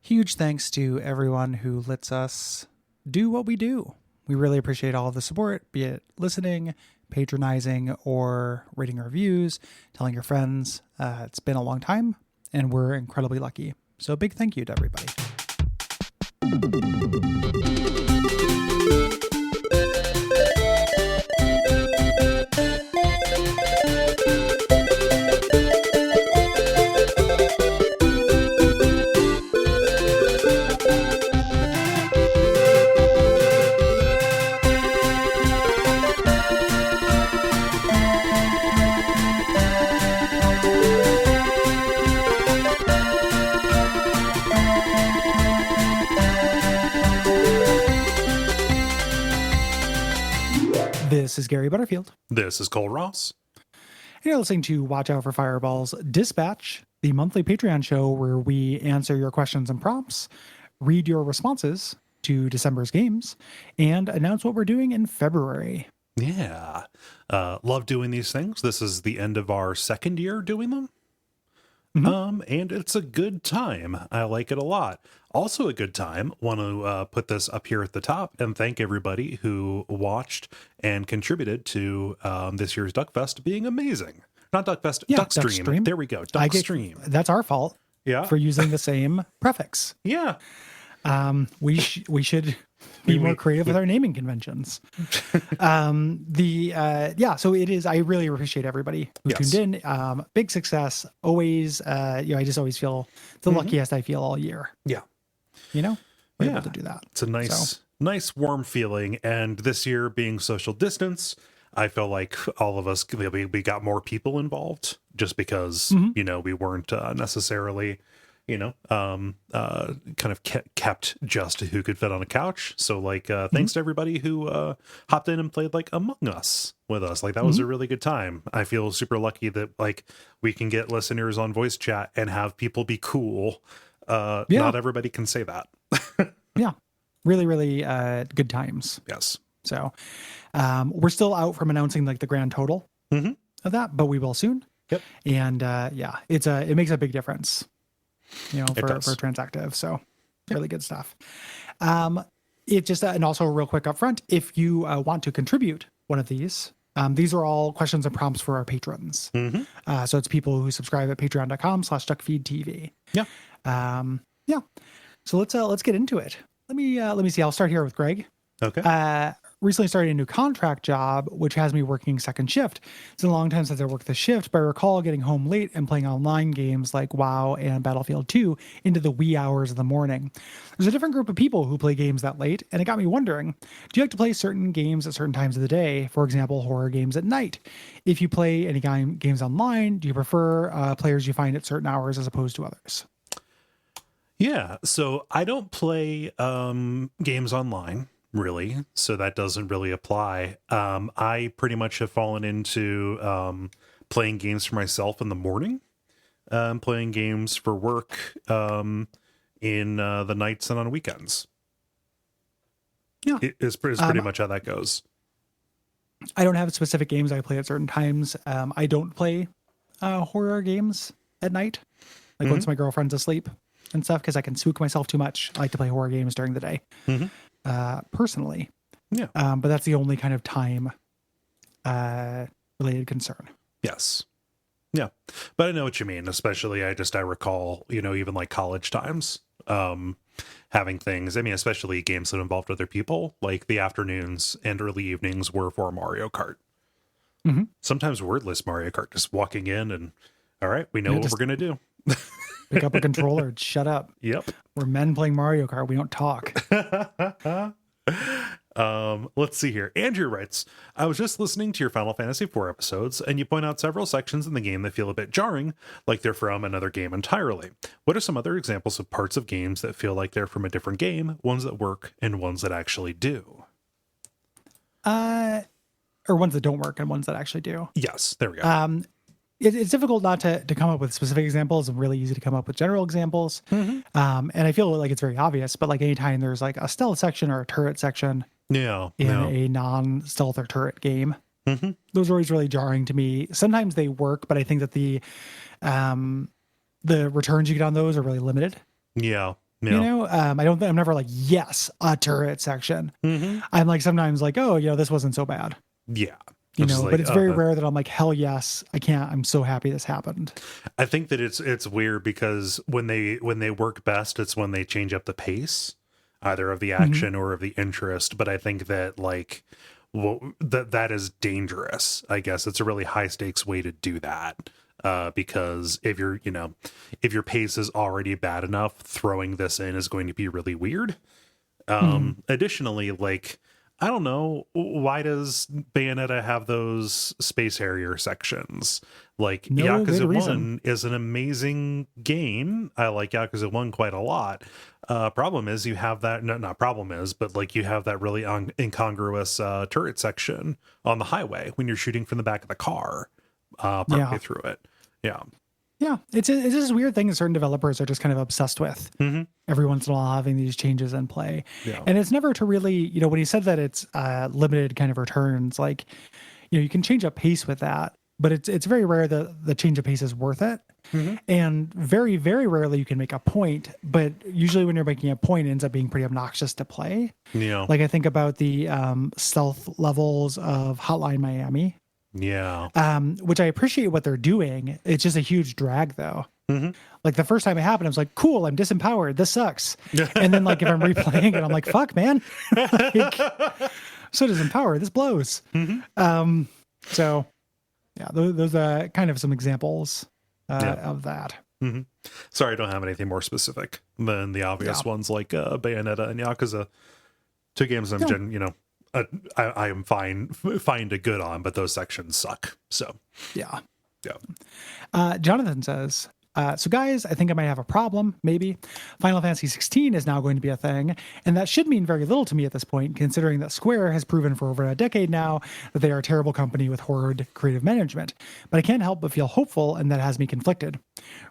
Huge thanks to everyone who lets us do what we do. We really appreciate all of the support, be it listening, patronizing, or rating reviews, telling your friends. It's been a long time, and we're incredibly lucky. So a big thank you to everybody. This is Gary Butterfield. This is Cole Ross. And you're listening to Watch Out for Fireballs Dispatch, the monthly Patreon show where we answer your questions and prompts, read your responses to December's games, and announce what we're doing in February. Yeah. Love doing these things. This is the end of our second year doing them. And it's a good time. I like it a lot. Also a good time. Want to put this up here at the top and thank everybody who watched and contributed to this year's Duckfest being amazing. Not Duckfest, Yeah, Duckstream. There we go. Duckstream. That's our fault. Yeah. For using the same prefix. Yeah. We should be more creative with our naming conventions. So it is. I really appreciate everybody who tuned in. Big success. Always. I just always feel the luckiest I feel all year. Yeah. We're able to do that. It's a nice warm feeling. And this year being social distance, I feel like all of us, we got more people involved just because, we weren't necessarily, kind of kept just who could fit on a couch. So thanks to everybody who hopped in and played Among Us with us. That was a really good time. I feel super lucky that we can get listeners on voice chat and have people be cool. Not everybody can say that. Yeah. Really, really good times. Yes. So we're still out from announcing the grand total of that, but we will soon. Yep. And it makes a big difference, for Transactive. So really good stuff. It just, and also real quick up front, if you want to contribute one of these are all questions and prompts for our patrons. So it's people who subscribe at patreon.com/Duckfeed.tv. Yeah. So let's get into it. Let me see. I'll start here with Greg. Okay. Recently started a new contract job, which has me working second shift. It's been a long time since I worked the shift, but I recall getting home late and playing online games like WoW and Battlefield 2 into the wee hours of the morning. There's a different group of people who play games that late, and it got me wondering, do you like to play certain games at certain times of the day? For example, horror games at night. If you play any games online, do you prefer players you find at certain hours as opposed to others? Yeah, so I don't play games online, really, so that doesn't really apply. I pretty much have fallen into playing games for myself in the morning, playing games for work in the nights and on weekends. Yeah. It's pretty much how that goes. I don't have specific games I play at certain times. I don't play horror games at night, once my girlfriend's asleep and stuff, because I can spook myself too much. I like to play horror games during the day, personally. Yeah. But that's the only kind of time related concern. Yes. Yeah. But I know what you mean, especially I recall, even college times, having things, especially games that involved other people, the afternoons and early evenings were for Mario Kart. Sometimes wordless Mario Kart, just walking in and, all right, we know what we're going to do. Pick up a controller and shut up. Yep. We're men playing Mario Kart. We don't talk. Let's see here. Andrew writes, I was just listening to your Final Fantasy IV episodes, and you point out several sections in the game that feel a bit jarring, like they're from another game entirely. What are some other examples of parts of games that feel like they're from a different game, ones that work, and ones that actually do? Or ones that don't work and ones that actually do. Yes, there we go. It's difficult not to come up with specific examples and really easy to come up with general examples. And I feel like it's very obvious, but anytime there's a stealth section or a turret section in a non-stealth or turret game, those are always really jarring to me. Sometimes they work, but I think that the returns you get on those are really limited. Yeah. You Yeah. know, I'm never like, yes, a turret section. Mm-hmm. I'm like sometimes like, oh, this wasn't so bad. Yeah. You I'm just know, but like, it's very rare that I'm like, hell yes, I can't. I'm so happy this happened. I think that it's weird because when they work best, it's when they change up the pace, either of the Hmm. action or of the interest. But I think that like, well, that is dangerous. I guess it's a really high stakes way to do that. Because if if your pace is already bad enough, throwing this in is going to be really weird. Hmm. Additionally, like, I don't know, why does Bayonetta have those Space Harrier sections? Like, No good Yakuza reason. 1 is an amazing game. I like Yakuza 1 quite a lot. Problem is, you have that, no, not problem is, but like, you have that really incongruous turret section on the highway when you're shooting from the back of the car partway Yeah. through it. Yeah. Yeah. It's this weird thing that certain developers are just kind of obsessed with. Hmm. Every once in a while having these changes in play. Yeah. And it's never to really, when he said that it's limited kind of returns, like, you can change up pace with that, but it's very rare that the change of pace is worth it. Hmm. And very, very rarely you can make a point, but usually when you're making a point, it ends up being pretty obnoxious to play. Yeah. Like I think about the stealth levels of Hotline Miami, Yeah. which I appreciate what they're doing. It's just a huge drag though. Hmm. Like the first time it happened, I was like, cool, I'm disempowered. This sucks. And then like if I'm replaying it, I'm like, fuck, man. Like, so disempowered. This blows. Hmm. So yeah, those are kind of some examples Yeah. of that. Hmm. Sorry, I don't have anything more specific than the obvious Yeah. ones like Bayonetta and Yakuza. Two games I'm, Yeah. I am fine to good on, but those sections suck. So Yeah. yeah. Jonathan says, so guys, I think I might have a problem, maybe. Final Fantasy 16 is now going to be a thing, and that should mean very little to me at this point, considering that Square has proven for over a decade now that they are a terrible company with horrid creative management. But I can't help but feel hopeful, and that has me conflicted.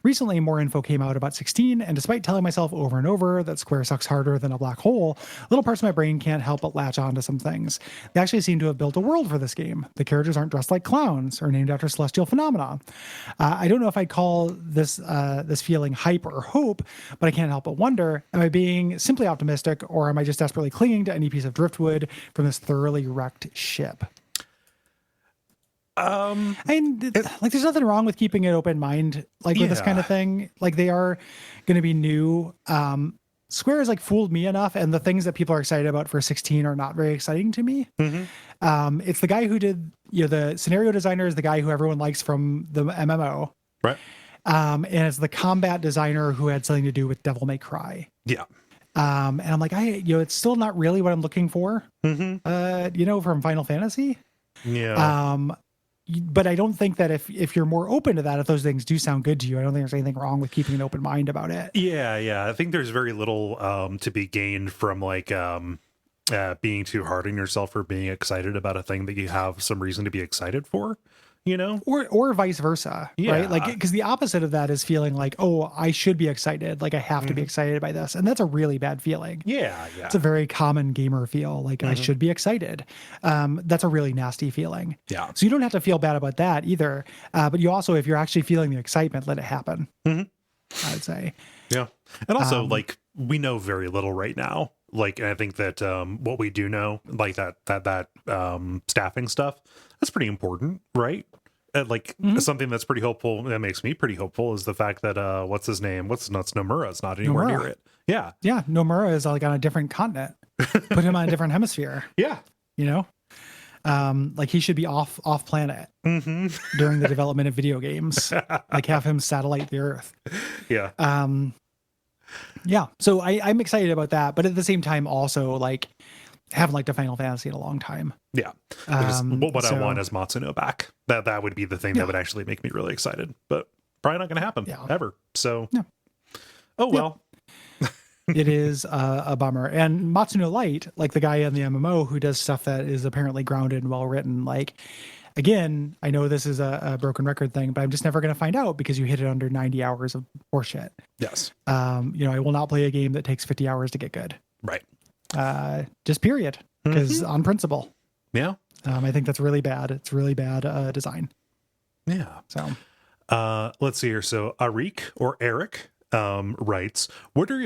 Recently, more info came out about 16, and despite telling myself over and over that Square sucks harder than a black hole, little parts of my brain can't help but latch on to some things. They actually seem to have built a world for this game. The characters aren't dressed like clowns or named after celestial phenomena. I don't know if I'd call this feeling hype or hope, but I can't help but wonder: am I being simply optimistic, or am I just desperately clinging to any piece of driftwood from this thoroughly wrecked ship? And like, there's nothing wrong with keeping an open mind, like with this kind of thing. Like they are going to be new. Square has like fooled me enough, and the things that people are excited about for 16 are not very exciting to me. It's the guy who did, the scenario designer is the guy who everyone likes from the MMO. Right. And it's the combat designer who had something to do with Devil May Cry. Yeah. And I'm like, it's still not really what I'm looking for, from Final Fantasy. Yeah. But I don't think that if you're more open to that, if those things do sound good to you, I don't think there's anything wrong with keeping an open mind about it. Yeah. I think there's very little to be gained from like being too hard on yourself for being excited about a thing that you have some reason to be excited for, or vice versa, right? Like, because the opposite of that is feeling like, oh, I should be excited, like I have to be excited by this, and that's a really bad feeling. Yeah. It's a very common gamer feel, like I should be excited. That's a really nasty feeling. Yeah. So you don't have to feel bad about that either, but you also, if you're actually feeling the excitement, let it happen. I would say. Yeah. And also, like, we know very little right now. Like, and I think that what we do know, like that staffing stuff, that's pretty important, right? Like something that's pretty hopeful, that makes me pretty hopeful, is the fact that what's his name? What's nuts? Nomura's not anywhere near it. Yeah. Yeah. Nomura is like on a different continent. Put him on a different hemisphere. Yeah. Like he should be off planet during the development of video games. Like have him satellite the Earth. Yeah. Yeah. So I'm excited about that, but at the same time, also like haven't liked a Final Fantasy in a long time. Yeah. What I want is Matsuno back. That would be the thing that would actually make me really excited, but probably not going to happen ever. So, oh well. It is a bummer. And Matsuno Light, like the guy in the MMO who does stuff that is apparently grounded and well written, like, again, I know this is a broken record thing, but I'm just never going to find out because you hit it under 90 hours of horseshit. Yes. I will not play a game that takes 50 hours to get good. Right. Just period. Because on principle. Yeah. I think that's really bad. It's really bad design. Yeah. So let's see here. So Arik or Eric writes, what are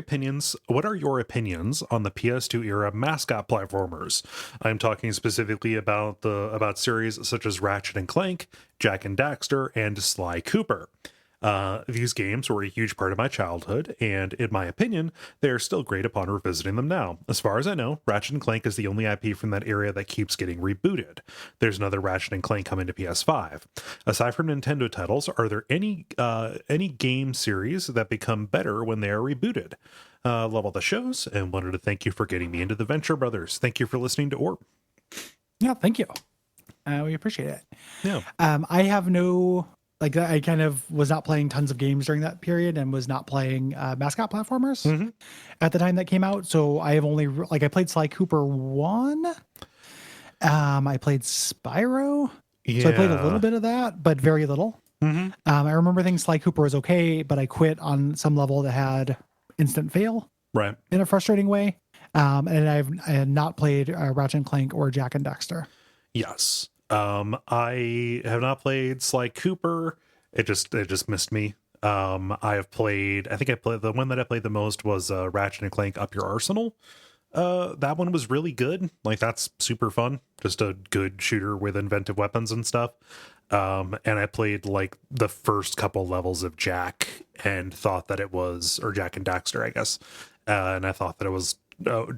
your opinions on the PS2 era mascot platformers? I'm talking specifically about series such as Ratchet and Clank, Jack and Daxter, and Sly Cooper. These games were a huge part of my childhood, and in my opinion, they are still great upon revisiting them now. As far as I know, Ratchet and Clank is the only IP from that area that keeps getting rebooted. There's another Ratchet and Clank coming to PS5. Aside from Nintendo titles, are there any game series that become better when they are rebooted? Love all the shows, and wanted to thank you for getting me into the Venture Brothers. Thank you for listening to Orb. Yeah, thank you. We appreciate it. Yeah. I have no... Like, I kind of was not playing tons of games during that period and was not playing mascot platformers at the time that came out. So I have only, like, I played Sly Cooper 1. I played Spyro. Yeah. So I played a little bit of that, but very little. I remember thinking Sly Cooper was okay, but I quit on some level that had instant fail. Right. In a frustrating way. And I had not played Ratchet and Clank or Jack and Daxter. Yes. I have not played Sly Cooper. It just missed me. I think I played the one that I played the most was Ratchet and Clank Up Your Arsenal. That one was really good. Like, that's super fun. Just a good shooter with inventive weapons and stuff. And I played like the first couple levels of Jack and thought that it was, or Jack and Daxter, I guess. And I thought that it was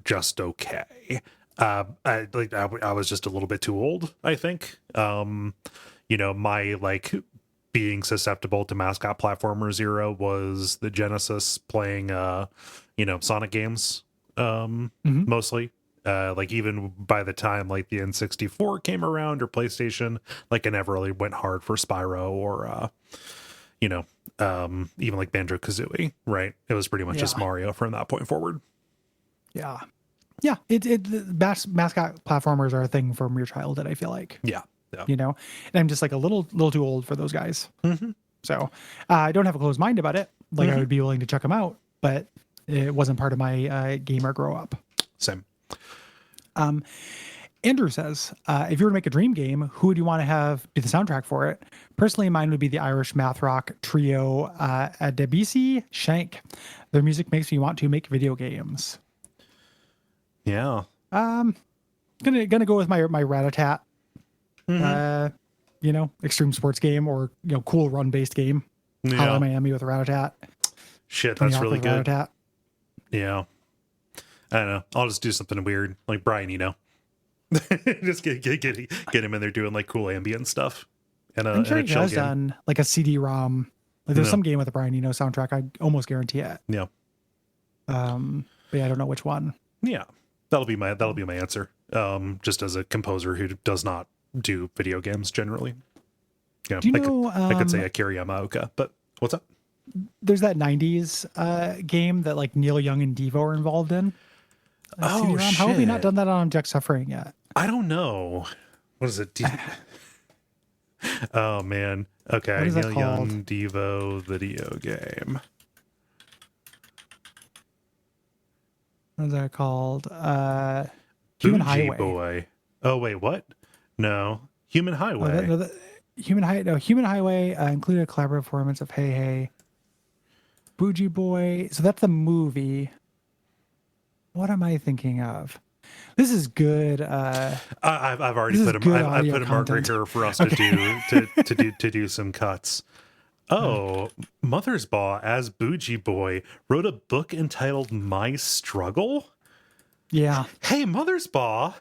just okay. I was just a little bit too old, I think. My like being susceptible to mascot platformers era was the Genesis playing Sonic games mostly. Like, even by the time like the N64 came around or PlayStation, like, I never really went hard for Spyro or even like Banjo-Kazooie, right? It was pretty much just Mario from that point forward. Yeah. Yeah, mascot platformers are a thing from your childhood, I feel like. Yeah. And I'm just like a little too old for those guys. So I don't have a closed mind about it. Like, I would be willing to check them out, but it wasn't part of my gamer grow up. Same. Andrew says, if you were to make a dream game, who would you want to have do the soundtrack for it? Personally, mine would be the Irish math rock trio Adebisi Shank. Their music makes me want to make video games. Yeah. Gonna go with my Rat-a-tat. Extreme sports game, or cool run based game. Yeah. Hotline Miami with Rat-a-tat. Shit, that's really good. Rat-a-tat. Yeah. I don't know. I'll just do something weird like Brian Eno. Just get him in there doing like cool ambient stuff. I'm sure he has done like a CD-ROM. Like, there's some game with a Brian Eno soundtrack. I almost guarantee it. Yeah. But yeah, I don't know which one. Yeah. That'll be my answer. Just as a composer who does not do video games generally. Yeah, I could say Akira Yamaoka, but what's up? There's that 90s game that like Neil Young and Devo are involved in. Oh, shit. How have we not done that on Object Suffering yet? I don't know. What is it? Oh, man. Okay. Neil Young Devo video game. What is that called? Human Highway. Boy. Oh, wait, what? No. Human Highway. Human Highway included a collaborative performance of Hey Hey. Bougie Boy. So that's the movie. What am I thinking of? This is good. I've already put a mark right here for us to do some cuts. Oh, Mothersbaugh as Bougie Boy wrote a book entitled My Struggle. Yeah. Hey, Mothersbaugh,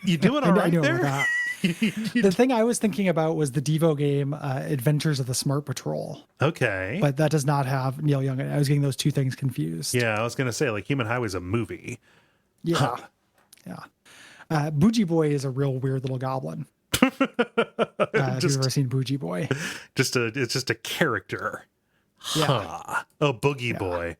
you doing all right there? That. The thing I was thinking about was the Devo game, Adventures of the Smart Patrol. Okay. But that does not have Neil Young in it. I was getting those two things confused. Yeah, I was going to say, like, Human Highway's a movie. Yeah. Huh. Yeah. Bougie Boy is a real weird little goblin. If you've ever seen Bougie Boy. It's just a character. Yeah. Huh. Oh, Boogie Boy.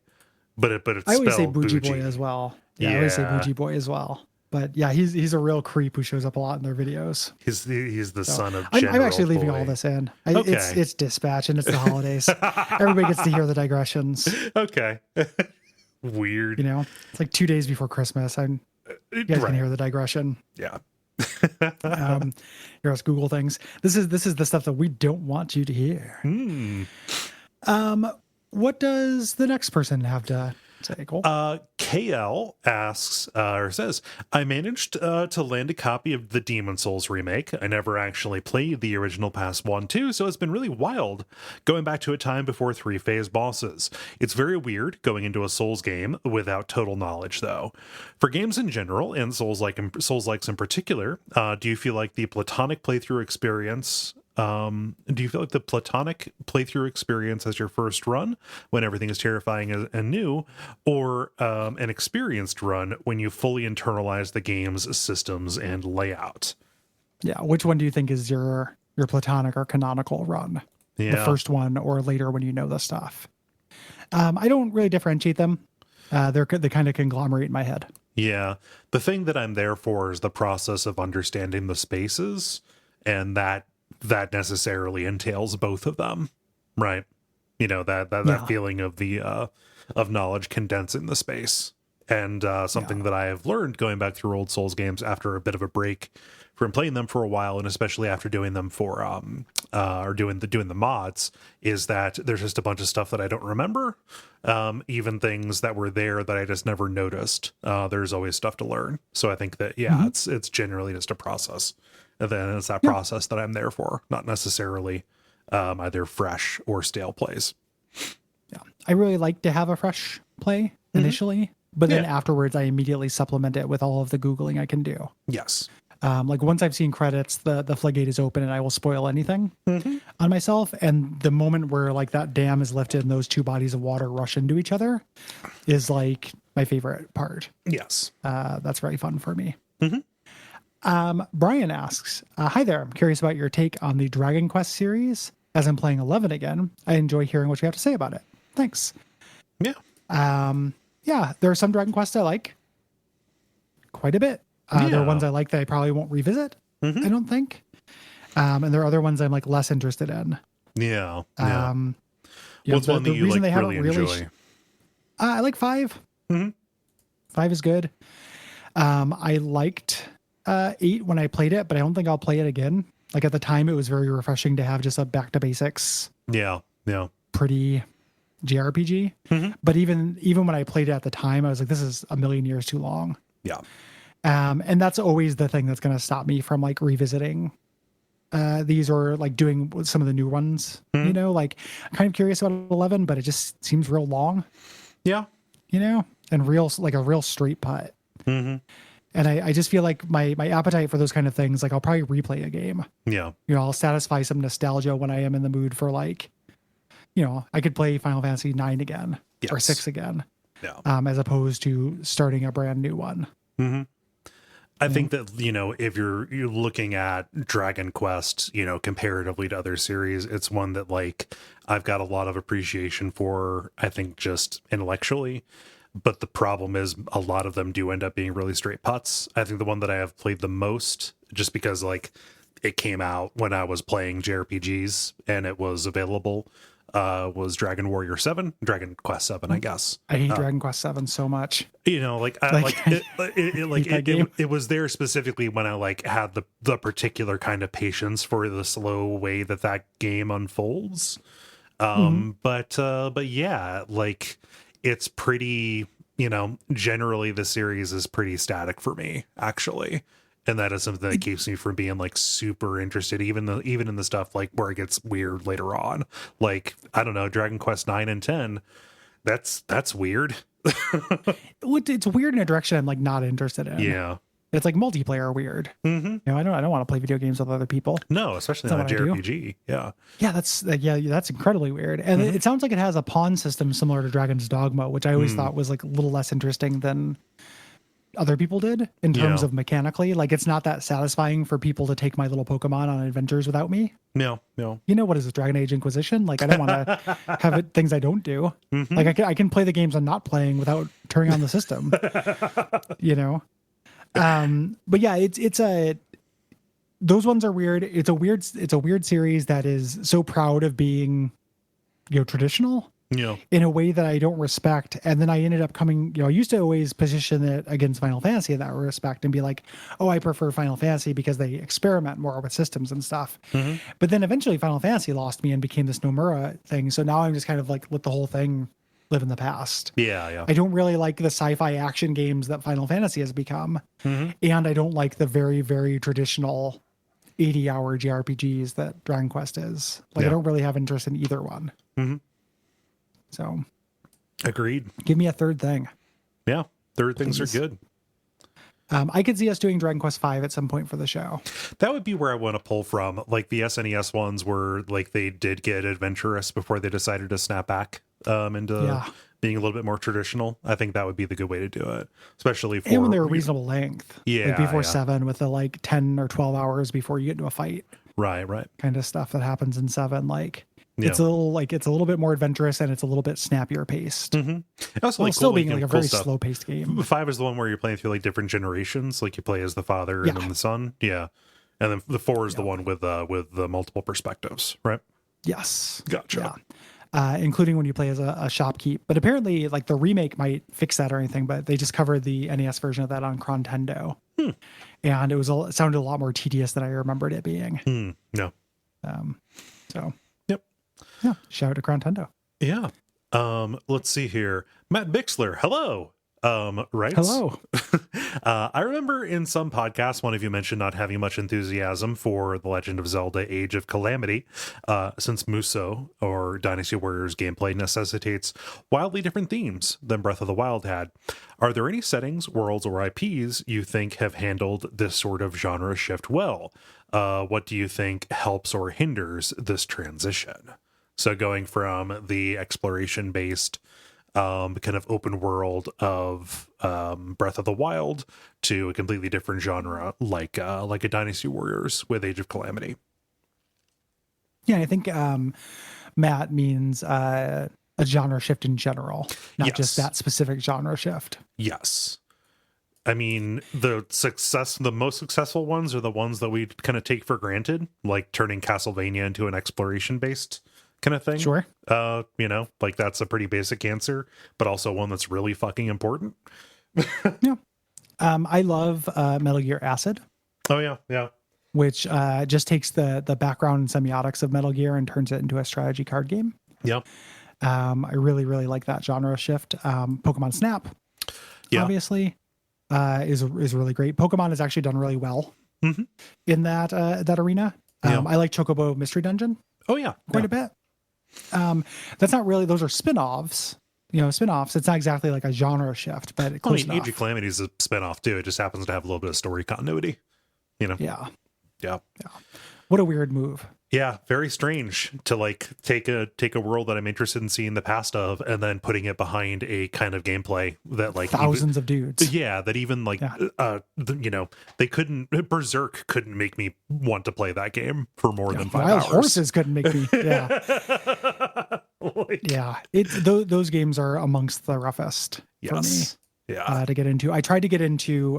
But it's I always say Bougie Boy as well. Yeah. I always say Bougie Boy as well. But yeah, he's a real creep who shows up a lot in their videos. He's the son of General I'm actually leaving Boy. all this in. Okay. It's Dispatch and it's the holidays. Everybody gets to hear the digressions. Okay. Weird. It's like 2 days before Christmas. You guys can hear the digression. Yeah. Hear us Google things. This is the stuff that we don't want you to hear. What does the next person have to say, Cole? KL asks or says, I managed to land a copy of the Demon Souls remake. I never actually played the original past 1-2, so it's been really wild going back to a time before 3-phase bosses. It's very weird going into a Souls game without total knowledge, though. For games in general, and Souls-likes in particular, do you feel like the platonic playthrough experience as your first run when everything is terrifying and new, or an experienced run when you fully internalize the game's systems and layout? Yeah, which one do you think is your platonic or canonical run? Yeah. The first one or later when you know the stuff? I don't really differentiate them. They kind of conglomerate in my head. Yeah. The thing that I'm there for is the process of understanding the spaces, and that necessarily entails both of them, right? That feeling of the of knowledge condensing the space. And something that I have learned going back through old Souls games after a bit of a break from playing them for a while, and especially after doing them for or doing the mods, is that there's just a bunch of stuff that I don't remember, even things that were there that I just never noticed. There's always stuff to learn. So I think that it's generally just a process, and then it's that process that I'm there for, not necessarily either fresh or stale plays. Yeah, I really like to have a fresh play initially, but then afterwards I immediately supplement it with all of the Googling I can do. Yes. Like once I've seen credits, the floodgate is open and I will spoil anything on myself. And the moment where like that dam is lifted and those two bodies of water rush into each other is like my favorite part. Yes. That's very fun for me. Brian asks, hi there. I'm curious about your take on the Dragon Quest series. As I'm playing 11 again, I enjoy hearing what you have to say about it. Thanks. Yeah. Yeah, there are some Dragon Quests I like quite a bit. There are ones I like that I probably won't revisit, I don't think. And there are other ones I'm like less interested in. Yeah. What's one that you like really enjoy? I like 5. 5 is good. I liked 8 when I played it, but I don't think I'll play it again. Like at the time, it was very refreshing to have just a back to basics. Yeah. Pretty JRPG. But even when I played it at the time, I was like, this is a million years too long. Yeah. And that's always the thing that's going to stop me from like revisiting these or like doing some of the new ones. You know, like I'm kind of curious about 11, but it just seems real long. Yeah. You know, and like a real straight putt. And I just feel like my appetite for those kind of things, like I'll probably replay a game. Yeah. You know, I'll satisfy some nostalgia when I am in the mood for like, you know, I could play Final Fantasy 9 again or 6 again. Yeah. As opposed to starting a brand new one. I think that, you know, if you're looking at Dragon Quest, you know, comparatively to other series, it's one that like I've got a lot of appreciation for, I think, just intellectually. But the problem is a lot of them do end up being really straight putts. I think the one that I have played the most, just because like it came out when I was playing JRPGs and it was available, was Dragon Quest 7, I guess. I hate Dragon Quest 7 so much. You know, it was there specifically when I like had the particular kind of patience for the slow way that game unfolds. But yeah, like it's pretty, you know, generally the series is pretty static for me, actually. And that is something that keeps me from being like super interested, even in the stuff like where it gets weird later on. Like, I don't know, Dragon Quest 9 and 10. That's weird. It's weird in a direction I'm like not interested in. Yeah. It's like multiplayer weird. You know, I don't want to play video games with other people. No, especially not a JRPG. Yeah. Yeah, that's incredibly weird. And it sounds like it has a pawn system similar to Dragon's Dogma, which I always thought was like a little less interesting than other people did in terms of mechanically. Like it's not that satisfying for people to take my little Pokemon on adventures without me. No. You know, what is this, Dragon Age Inquisition? Like I don't want to have things I don't do. Like I can play the games I'm not playing without turning on the system. You know? But yeah, those ones are weird. It's a weird series that is so proud of being, you know, traditional. Yeah. in a way that I don't respect. And then I ended up coming, I used to always position it against Final Fantasy in that respect and be like, oh, I prefer Final Fantasy because they experiment more with systems and stuff. Mm-hmm. But then eventually Final Fantasy lost me and became this Nomura thing. So now I'm just kind of like, let the whole thing live in the past. Yeah, yeah. I don't really like the sci-fi action games that Final Fantasy has become. Mm-hmm. And I don't like the very, very traditional 80-hour JRPGs that Dragon Quest is. Like, I don't really have interest in either one. Mm-hmm. So, agreed. Give me a third thing. Yeah, third things are good. I could see us doing Dragon Quest V at some point for the show. That would be where I want to pull from. Like the SNES ones were like they did get adventurous before they decided to snap back into being a little bit more traditional. I think that would be the good way to do it, especially for and when they're reasonable length. Yeah, like before 7 with the like 10 or 12 hours before you get into a fight. Right. Kind of stuff that happens in 7. Like it's a little bit more adventurous and it's a little bit snappier paced. Mm-hmm. Also, like still being like a very slow paced game. 5 is the one where you're playing through like different generations. Like you play as the father and then the son. Yeah. And then the 4 is the one with the multiple perspectives, right? Yes. Gotcha. Yeah. Including when you play as a shopkeep. But apparently, like the remake might fix that or anything, but they just covered the NES version of that on Crontendo. And it sounded a lot more tedious than I remembered it being. No. So. Yep. Yeah. Shout out to Crontendo. Yeah. Let's see here. Matt Bixler, hello. Right. Hello. I remember in some podcasts, one of you mentioned not having much enthusiasm for The Legend of Zelda Age of Calamity, since Muso or Dynasty Warriors gameplay necessitates wildly different themes than Breath of the Wild had. Are there any settings, worlds, or IPs you think have handled this sort of genre shift well? What do you think helps or hinders this transition? So going from the exploration-based kind of open world of Breath of the Wild to a completely different genre like a Dynasty Warriors with Age of Calamity. Yeah, I think Matt means a genre shift in general, not just that specific genre shift. Yes. I mean, the most successful ones are the ones that we kind of take for granted, like turning Castlevania into an exploration-based kind of thing. Sure. Like that's a pretty basic answer, but also one that's really fucking important. Yeah. I love Metal Gear Acid. Oh yeah. Which just takes the background and semiotics of Metal Gear and turns it into a strategy card game. Yeah. I really, really like that genre shift. Pokemon Snap, obviously, is really great. Pokemon has actually done really well in that arena. I like Chocobo Mystery Dungeon. Oh yeah, quite a bit. That's not really; those are spin-offs. Spin-offs. It's not exactly like a genre shift, but close enough. Age of Calamity is a spin-off too. It just happens to have a little bit of story continuity. Yeah. Yeah. What a weird move. Yeah, very strange to like take a world that I'm interested in seeing the past of, and then putting it behind a kind of gameplay that like thousands of dudes. Yeah, that even like they couldn't. Berserk couldn't make me want to play that game for more than 5 Wild hours. Horses couldn't make me. Yeah, those games are amongst the roughest for me. Yeah, to get into. I tried to get into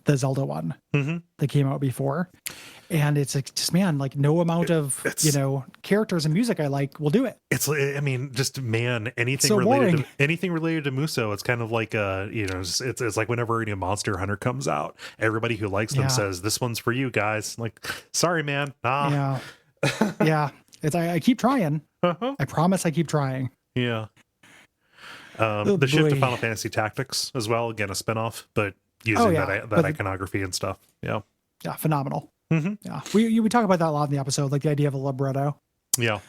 the Zelda one that came out before. And it's like, just man, like no amount of characters and music I like will do it. It's, I mean, just man, anything so related to Muso, it's kind of like it's like whenever any Monster Hunter comes out, everybody who likes them says this one's for you guys. Like, sorry, man, nah. Yeah. It's I keep trying. I promise I keep trying. Yeah. The shift to Final Fantasy Tactics as well, again a spinoff, but using that iconography and stuff. Yeah, phenomenal. Yeah, we talk about that a lot in the episode, like the idea of a libretto. Having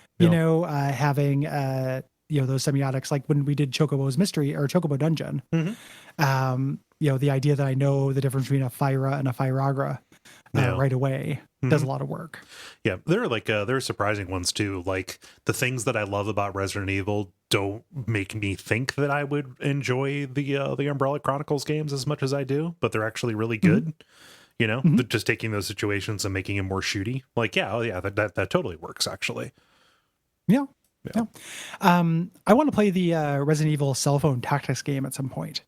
those semiotics, like when we did Chocobo's Mystery or Chocobo Dungeon. The idea that I know the difference between a Fyra and a Fyragra right away does a lot of work. Yeah, there are surprising ones too. Like the things that I love about Resident Evil don't make me think that I would enjoy the Umbrella Chronicles games as much as I do, but they're actually really good. Just taking those situations and making them more shooty. Like, that totally works actually. Yeah. I want to play the Resident Evil cell phone tactics game at some point.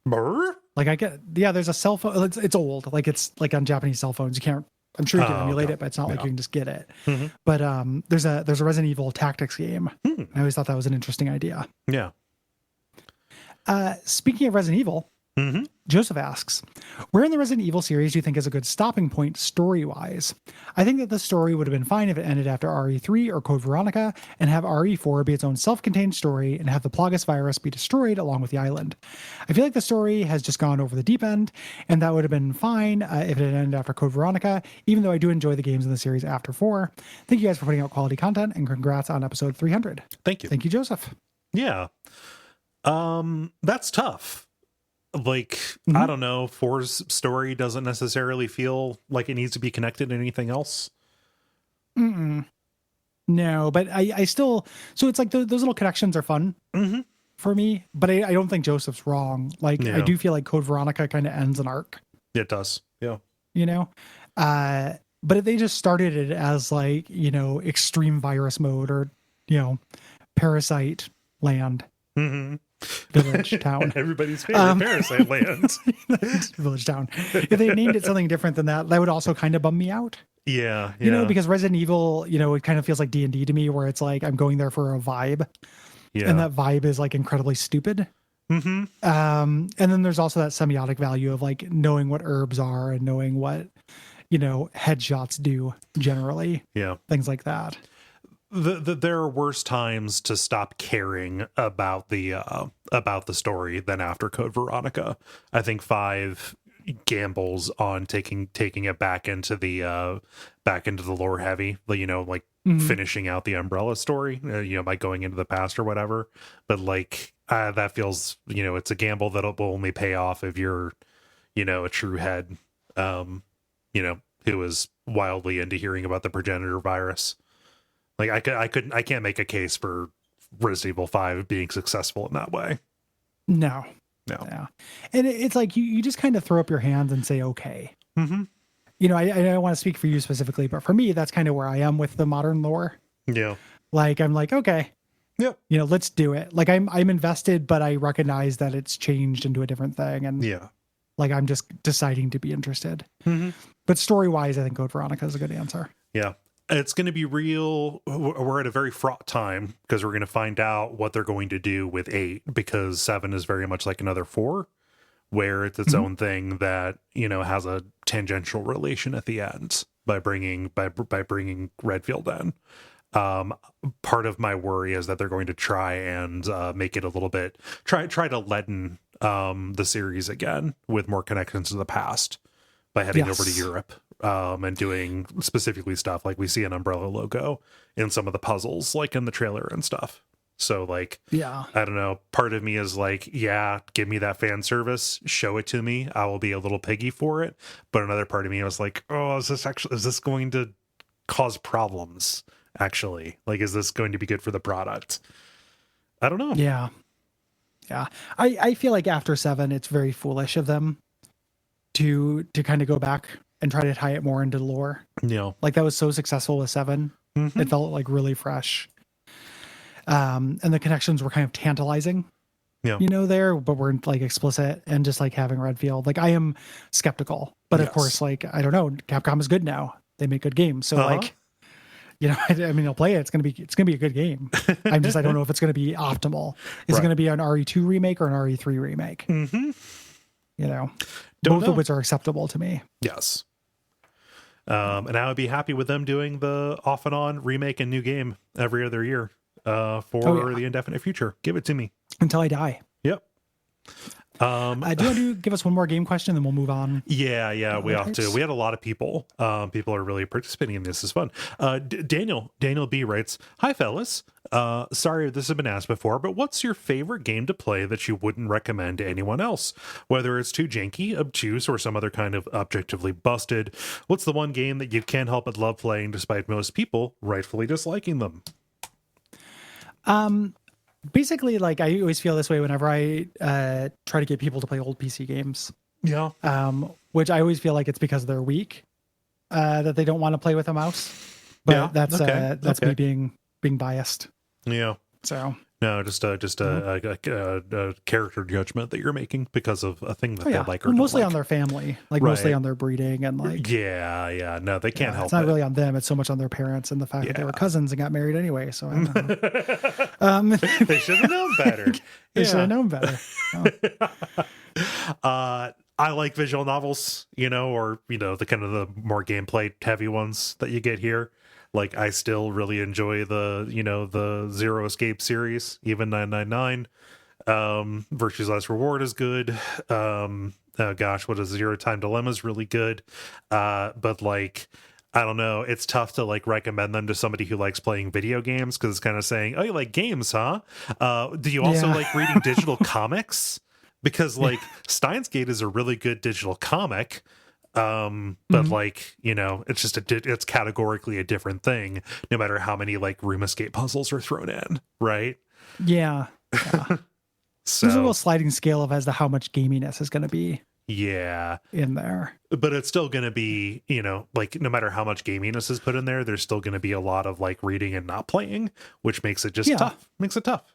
Brr? Like there's a cell phone. It's old. Like it's like on Japanese cell phones. You can't I'm sure you can Oh, emulate okay. it, but it's not like Yeah. you can just get it. Hmm. But there's a Resident Evil tactics game. Hmm. I always thought that was an interesting idea. Yeah. Speaking of Resident Evil, Hmm. Joseph asks, where in the Resident Evil series do you think is a good stopping point story-wise? I think that the story would have been fine if it ended after RE3 or Code Veronica and have RE4 be its own self-contained story and have the Plagas virus be destroyed along with the island. I feel like the story has just gone over the deep end, and that would have been fine if it had ended after Code Veronica, even though I do enjoy the games in the series after 4. Thank you guys for putting out quality content, and congrats on episode 300. Thank you. Thank you, Joseph. Yeah. That's tough. Like, I don't know, 4's story doesn't necessarily feel like it needs to be connected to anything else. No, but I still, so it's like those little connections are fun for me, but I don't think Joseph's wrong. Like, I Yeah. do feel like Code Veronica kind of ends an arc, It does. Yeah. you know? But if they just started it as like, extreme virus mode or, parasite land, village, town. Everybody's favorite Parasite Land. Village town. If they named it something different than that, that would also kind of bum me out. Yeah. Because Resident Evil, it kind of feels like D&D to me, where it's like I'm going there for a vibe, Yeah. and that vibe is like incredibly stupid. And then there's also that semiotic value of like knowing what herbs are and knowing what headshots do generally. Yeah. Things like that. There are worse times to stop caring about the story than after Code Veronica. I think 5 gambles on taking it back into the lore heavy, like finishing out the Umbrella story, by going into the past or whatever. But like that feels, it's a gamble that'll only pay off if you're, a true head, who is wildly into hearing about the progenitor virus. Like I can't make a case for Resident Evil 5 being successful in that way. No. No. And it's like you just kind of throw up your hands and say, okay. Mm-hmm. I don't want to speak for you specifically, but for me, that's kind of where I am with the modern lore. Yeah. Like, I'm like, okay. Yep. Let's do it. Like I'm invested, but I recognize that it's changed into a different thing. And Yeah. like, I'm just deciding to be interested. Mm-hmm. But story-wise, I think Code Veronica is a good answer. Yeah. It's going to be real. We're at a very fraught time because we're going to find out what they're going to do with 8, because 7 is very much like another 4, where it's its own thing that, has a tangential relation at the end by bringing Redfield in. Part of my worry is that they're going to try and make it a little bit, try to leaden the series again with more connections to the past by heading over to Europe. And doing specifically stuff like we see an Umbrella logo in some of the puzzles, like in the trailer and stuff. So like, Yeah. I don't know. Part of me is like, yeah, give me that fan service, show it to me. I will be a little piggy for it. But another part of me was like, oh, is this going to cause problems? Actually, like, is this going to be good for the product? I don't know. Yeah. Yeah. I feel like after 7, it's very foolish of them to kind of go back and try to tie it more into the lore. Yeah. Like that was so successful with 7. It felt like really fresh. And the connections were kind of tantalizing, there, but weren't like explicit, and just like having Redfield. Like I am skeptical, but of course, like, I don't know, Capcom is good now. They make good games. So like, I mean, I'll play it. It's going to be a good game. I don't know if it's going to be optimal. Is it going to be an RE2 remake or an RE3 remake? Both of which are acceptable to me. Yes. And I would be happy with them doing the off and on remake and new game every other year for the indefinite future. Give it to me. Until I die. Yep. Do you want to give us one more game question, then we'll move on? Yeah, we ought to. We had a lot of people. People are really participating in this. It's fun. Daniel B writes, "Hi, fellas. Sorry if this has been asked before, but what's your favorite game to play that you wouldn't recommend to anyone else? Whether it's too janky, obtuse, or some other kind of objectively busted, what's the one game that you can't help but love playing despite most people rightfully disliking them?" Basically, like, I always feel this way whenever I try to get people to play old PC games. Yeah. Which I always feel like it's because they're weak, that they don't want to play with a mouse. But that's me being biased. Yeah. So No, just a character judgment that you're making because of a thing that Oh they yeah, like or well, don't mostly on like. their family, like mostly Right. on their breeding and like Yeah, yeah. No, they can't yeah, it's help not it. really on them. It's so much on their parents and the fact that they were Yeah. cousins and got married anyway. So I don't know. Um, They should have known better. they should have Yeah. known better. Oh, I like visual novels, or the kind of the more gameplay heavy ones that you get here. Like I still really enjoy the Zero Escape series, even 999. Virtue's Last Reward is good. Oh gosh, what is Zero Time Dilemma is really good. But like I don't know, it's tough to like recommend them to somebody who likes playing video games because it's kind of saying, "Oh, you like games, huh? Do you also yeah. like reading digital comics?" Because like Steins Gate is a really good digital comic, but Mhm. like it's just it's categorically a different thing no matter how many like room escape puzzles are thrown in, right? Yeah. Yeah. There's a real So sliding scale of as to how much gaminess is going to be yeah, in there. but it's still going to be like no matter how much gaminess is put in there, there's still going to be a lot of like reading and not playing, which makes it just Yeah. tough, makes it tough.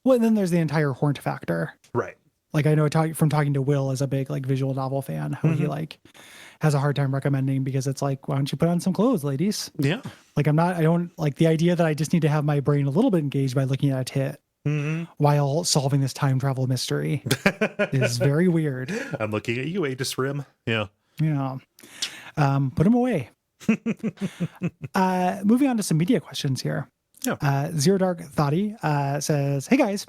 Well, and then there's the entire Hornt factor. Right. Like I know from talking to Will as a big like visual novel fan, how he like has a hard time recommending because it's like, why don't you put on some clothes, ladies? Yeah. Like I don't like the idea that I just need to have my brain a little bit engaged by looking at a tit while solving this time travel mystery is very weird. I'm looking at you, Aegis Rim. Yeah. Yeah. Put them away. Moving on to some media questions here. Yeah. Zero Dark Thoughty says, "Hey guys,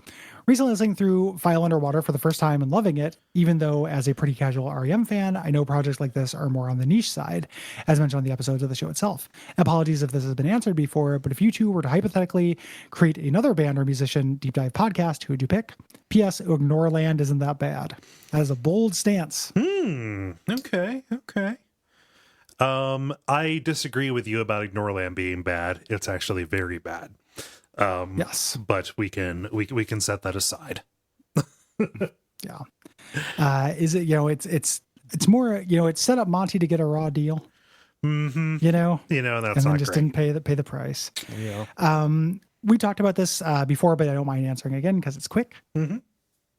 recently listening through File Underwater for the first time and loving it, even though as a pretty casual REM fan, I know projects like this are more on the niche side, as mentioned on the episodes of the show itself. Apologies if this has been answered before, but if you two were to hypothetically create another band or musician deep dive podcast, who would you pick? P.S. Ignoreland isn't that bad." That is a bold stance. Okay. Okay. I disagree with you about Ignoreland being bad. It's actually very bad. Yes. But we can set that aside. Yeah. Is it, it's more, it's set up Monty to get a raw deal, Mm-hmm. and That's then not just great. didn't pay the price. Yeah. We talked about this before, but I don't mind answering again because it's quick. Mm-hmm.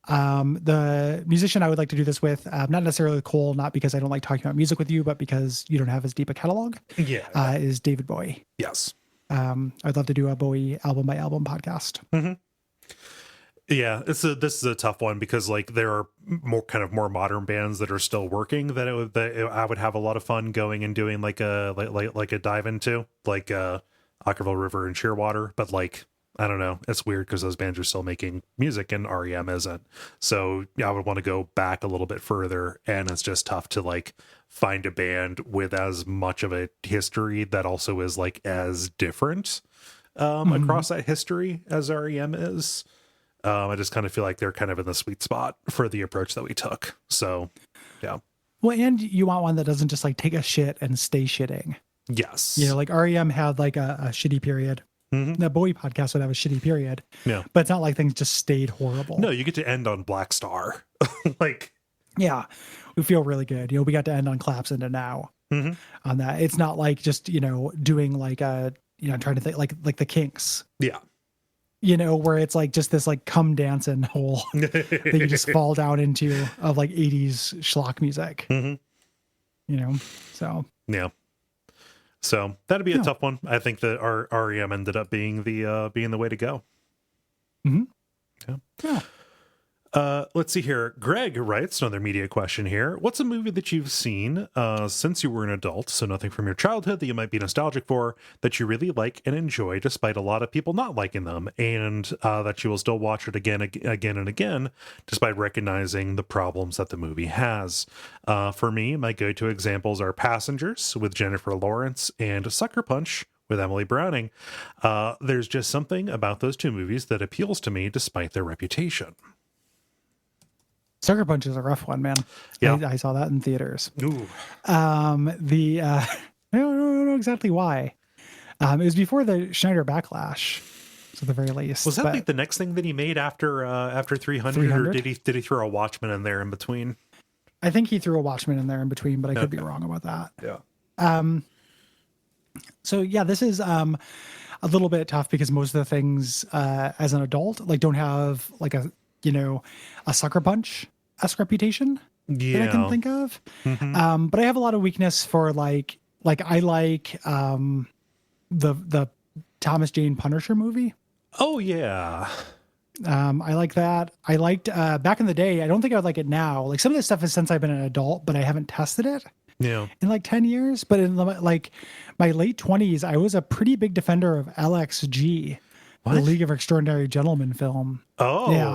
The musician I would like to do this with, not necessarily Cole, not because I don't like talking about music with you, but because you don't have as deep a catalog, Yeah. is David Bowie. Yes. I'd love to do a Bowie album by album podcast. Mm-hmm. Yeah, this is a tough one because like there are more modern bands that are still working that I would have a lot of fun going and doing like a dive into like Ockerville River and Shearwater, but like I don't know, it's weird because those bands are still making music and REM isn't. So yeah, I would want to go back a little bit further, and it's just tough to like find a band with as much of a history that also is like as different across that history as REM is. I just kind of feel like they're kind of in the sweet spot for the approach that we took. So, yeah. Well, and you want one that doesn't just like take a shit and stay shitting. Yes. Like REM had like a shitty period. Mm-hmm. The Bowie podcast would have a shitty period. Yeah. But it's not like things just stayed horrible. No, you get to end on Black Star. Like, yeah, we feel really good. We got to end on Claps Into Now on that. It's not like just, doing like a, trying to think like the Kinks. yeah. Where it's like just this like come dancing hole that you just fall down into of like 80s schlock music. So Yeah. So that'd be a tough one. I think that our REM ended up being the way to go. yeah. Let's see here. Greg writes another media question here. What's a movie that you've seen since you were an adult, so nothing from your childhood that you might be nostalgic for, that you really like and enjoy despite a lot of people not liking them, and that you will still watch it again and again despite recognizing the problems that the movie has? For me, my go-to examples are Passengers with Jennifer Lawrence and Sucker Punch with Emily Browning. There's just something about those two movies that appeals to me despite their reputation. Sucker Punch is a rough one, man. Yeah. I saw that in theaters. Ooh. I don't know exactly why. It was before the Schneider backlash, so at the very least. Was that like the next thing that he made after 300, 300? or did he throw a Watchmen in there in between? I think he threw a Watchmen in there in between, but I could be wrong about that. Yeah. So yeah, this is a little bit tough because most of the things as an adult like don't have like a a sucker punch-esque reputation that I can Yeah. think of. Hmm. But I have a lot of weakness for like I like the Thomas Jane Punisher movie. Oh yeah. I like that. I liked back in the day. I don't think I would like it now. Like some of this stuff is since I've been an adult, but I haven't tested it Yeah. in like 10 years. But in like my late 20s, I was a pretty big defender of LXG, the What? League of Extraordinary Gentlemen film. Yeah.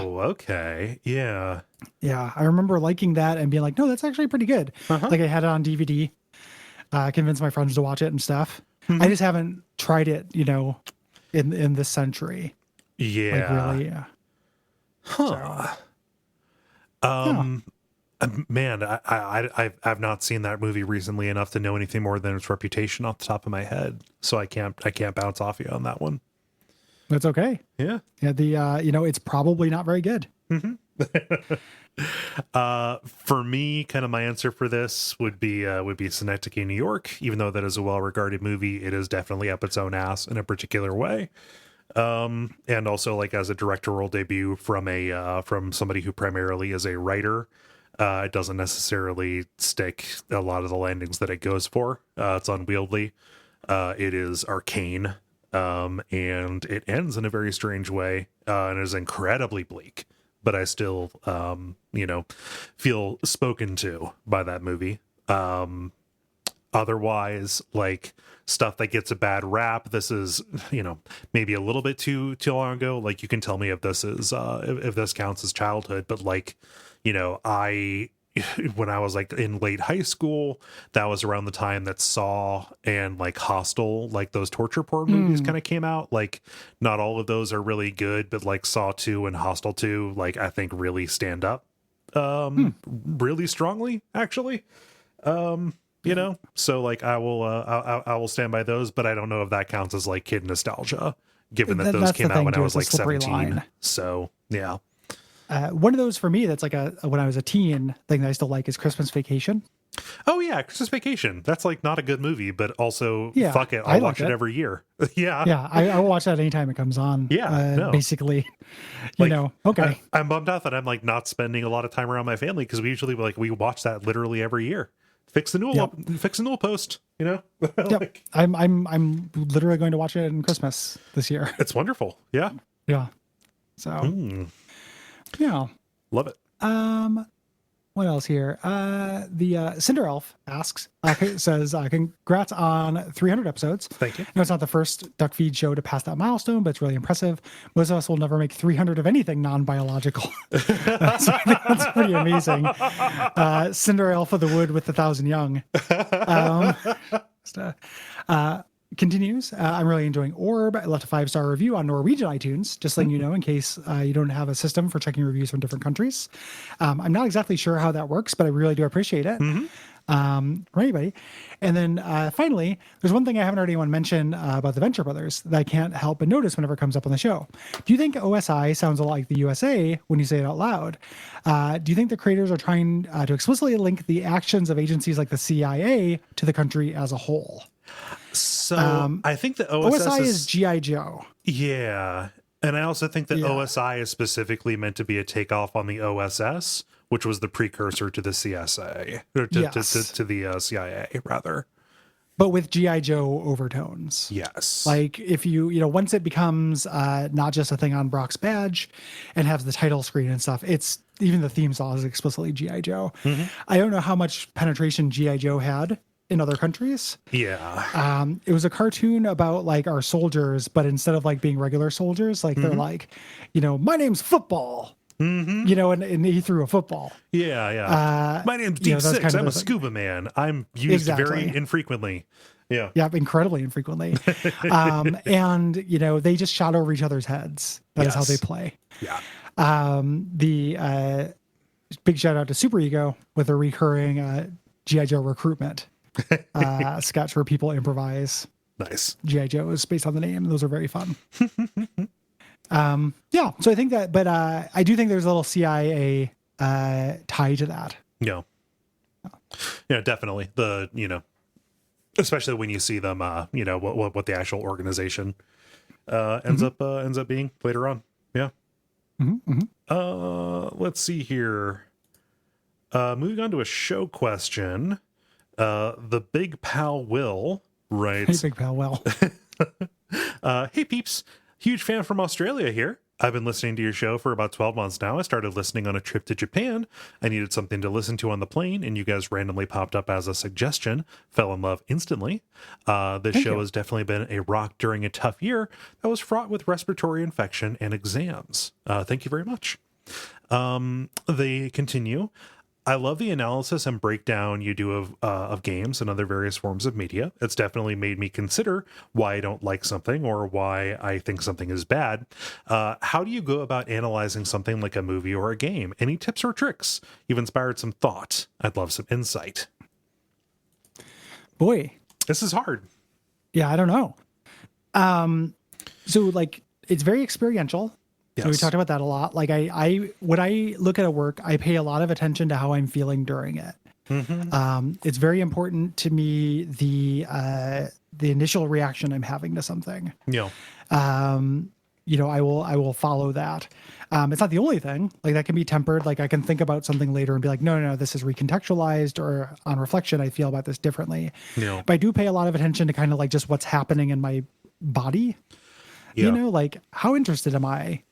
Oh, okay. Yeah. Yeah. I remember liking that and being like, no, that's actually pretty good. Uh-huh. Like I had it on DVD, convinced my friends to watch it and stuff. I Hmm. just haven't tried it, in this century. Like Yeah. really. Yeah. So, Huh. yeah. Um, man, I've not seen that movie recently enough to know anything more than its reputation off the top of my head. So I can't bounce off you on that one. That's okay. Yeah. Yeah. It's probably not very good. For me, kind of my answer for this would be Synecdoche, New York. Even though that is a well-regarded movie, it is definitely up its own ass in a particular way. And also like as a directorial debut from somebody who primarily is a writer, it doesn't necessarily stick a lot of the landings that it goes for. It's unwieldy. It is arcane. And it ends in a very strange way, and is incredibly bleak. But I still, feel spoken to by that movie. Otherwise, like stuff that gets a bad rap, this is, maybe a little bit too long ago. Like you can tell me if this is if this counts as childhood, but like, I when I was like in late high school, that was around the time that Saw and like Hostel, like those torture porn movies kind of came out. Like not all of those are really good, but like Saw 2 and Hostel 2, like I think really stand up really strongly actually. So like I will stand by those, but I don't know if that counts as like kid nostalgia given that those That's came the out thing when I too. was It's a like slippery 17. line. So yeah. One of those for me that's like when I was a teen thing that I still like is Christmas Vacation. Oh yeah, Christmas Vacation. That's like not a good movie, but also Yeah, fuck it, I I'll like watch it it. every year. Yeah. Yeah, I will watch that anytime it comes on. Yeah, no. Basically, Like okay. I'm bummed out that I'm like not spending a lot of time around my family because we usually we watch that literally every year. Fix the Yep. newel post, Yep. like, I'm literally going to watch it in Christmas this year. it's wonderful. Yeah. Yeah. So Mm, yeah. love it. What else here? The Cinder Elf asks, says, congrats on 300 episodes. Thank you. No, it's not the first Duckfeed show to pass that milestone, but it's really impressive. Most of us will never make 300 of anything non-biological. That's pretty amazing. Cinder Elf of the Wood with 1,000 young. Continues. I'm really enjoying Orb. I left a 5-star review on Norwegian iTunes, just letting you know in case you don't have a system for checking reviews from different countries. I'm not exactly sure how that works, but I really do appreciate it. For anybody. And then finally, there's one thing I haven't heard anyone mention about the Venture Brothers that I can't help but notice whenever it comes up on the show. Do you think OSI sounds a lot like the USA when you say it out loud? Do you think the creators are trying to explicitly link the actions of agencies like the CIA to the country as a whole? So I think the OSI is G.I. Joe. Yeah. And I also think that Yeah. OSI is specifically meant to be a takeoff on the OSS, which was the precursor to the CSA, or to the CIA, rather. But with G.I. Joe overtones. Yes. Like if once it becomes not just a thing on Brock's badge and has the title screen and stuff, it's even the theme song is explicitly G.I. Joe. I don't know how much penetration G.I. Joe had in other countries. Yeah. It was a cartoon about like our soldiers, but instead of like being regular soldiers, like they're like, my name's Football. And he threw a football. Yeah. Yeah. My name's Deep that's Six. kind of I'm the a thing. scuba man. I'm used very Exactly. infrequently. Yeah. Yeah, incredibly infrequently. And they just shot over each other's heads. That is how Yes. they play. Yeah. The big shout out to Super Ego with a recurring G.I. Joe recruitment sketch where people improvise Nice. G.I. Joes based on the name. Those are very fun. Yeah, so I think that, but I do think there's a little CIA tie to that. Yeah. Yeah, definitely. Especially when you see them, what the actual organization ends up being later on. Yeah. Let's see here. Moving on to a show question. The Big Pal Will Hey, writes, Big Pal. Well, hey peeps, huge fan from Australia here. I've been listening to your show for about 12 months now. I started listening on a trip to Japan. I needed something to listen to on the plane, and you guys randomly popped up as a suggestion. Fell in love instantly. This Thank show you. has definitely been a rock during a tough year that was fraught with respiratory infection and exams. Thank you very much. They continue. I love the analysis and breakdown you do of games and other various forms of media. It's definitely made me consider why I don't like something or why I think something is bad. How do you go about analyzing something like a movie or a game? Any tips or tricks? You've inspired some thought. I'd love some insight. boy. This is hard. Yeah, I don't know. So like it's very experiential. So we Yes. talked about that a lot. Like I when I look at a work, I pay a lot of attention to how I'm feeling during it. It's very important to me the initial reaction I'm having to something. Yeah. I will follow that. It's not the only thing. Like that can be tempered. Like I can think about something later and be like, no, this is recontextualized, or on reflection, I feel about this differently. Yeah. But I do pay a lot of attention to kind of like just what's happening in my body. Yeah. Like how interested am I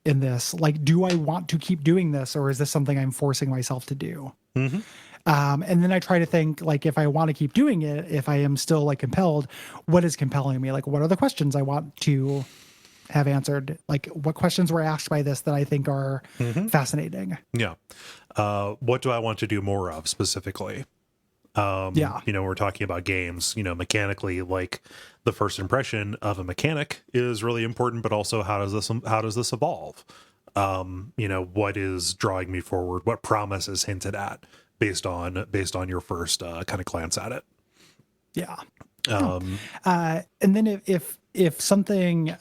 in this? Like, do I want to keep doing this, or is this something I'm forcing myself to do? And then I try to think like, if I want to keep doing it, if I am still like compelled, what is compelling me? Like, what are the questions I want to have answered? Like, what questions were asked by this that I think are fascinating? Yeah. What do I want to do more of specifically? Yeah. We're talking about games, mechanically, like the first impression of a mechanic is really important, but also how does this evolve? What is drawing me forward? What promise is hinted at based on your first kind of glance at it? Yeah. And then if something,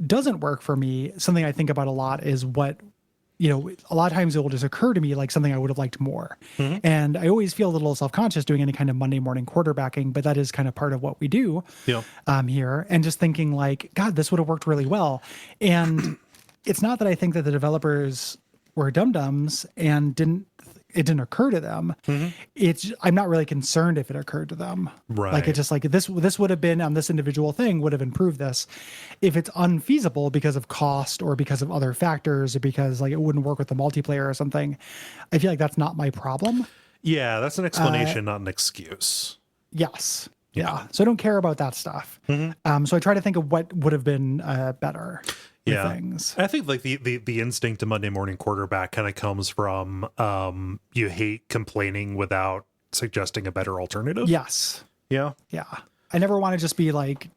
doesn't work for me, something I think about a lot is what, a lot of times it will just occur to me like something I would have liked more. And I always feel a little self-conscious doing any kind of Monday morning quarterbacking, but that is kind of part of what we do Yeah. here. And just thinking like, God, this would have worked really well. And it's not that I think that the developers were dum-dums and it didn't occur to them. I'm not really concerned if it occurred to them. Right. Like it's just like this would have been on this individual thing would have improved this. If it's unfeasible because of cost or because of other factors or because like it wouldn't work with the multiplayer or something, I feel like that's not my problem. Yeah, that's an explanation, not an excuse. Yes. Yeah. So I don't care about that stuff. So I try to think of what would have been better. Yeah. Things. I think like the instinct to Monday morning quarterback kind of comes from you hate complaining without suggesting a better alternative. Yes. Yeah. Yeah. I never want to just be like,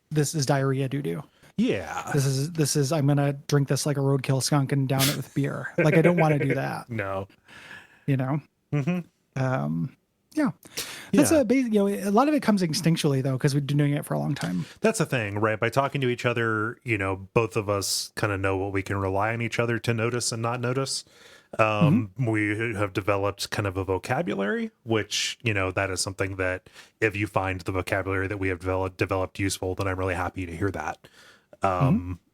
this is diarrhea doo-doo. Yeah. This is I'm gonna drink this like a roadkill skunk and down it with beer. Like I don't want to do that. No. Yeah. That's a basic, a lot of it comes instinctually though, because we've been doing it for a long time. That's the thing, right? By talking to each other, both of us kind of know what we can rely on each other to notice and not notice. We have developed kind of a vocabulary, which, that is something that if you find the vocabulary that we have developed useful, then I'm really happy to hear that.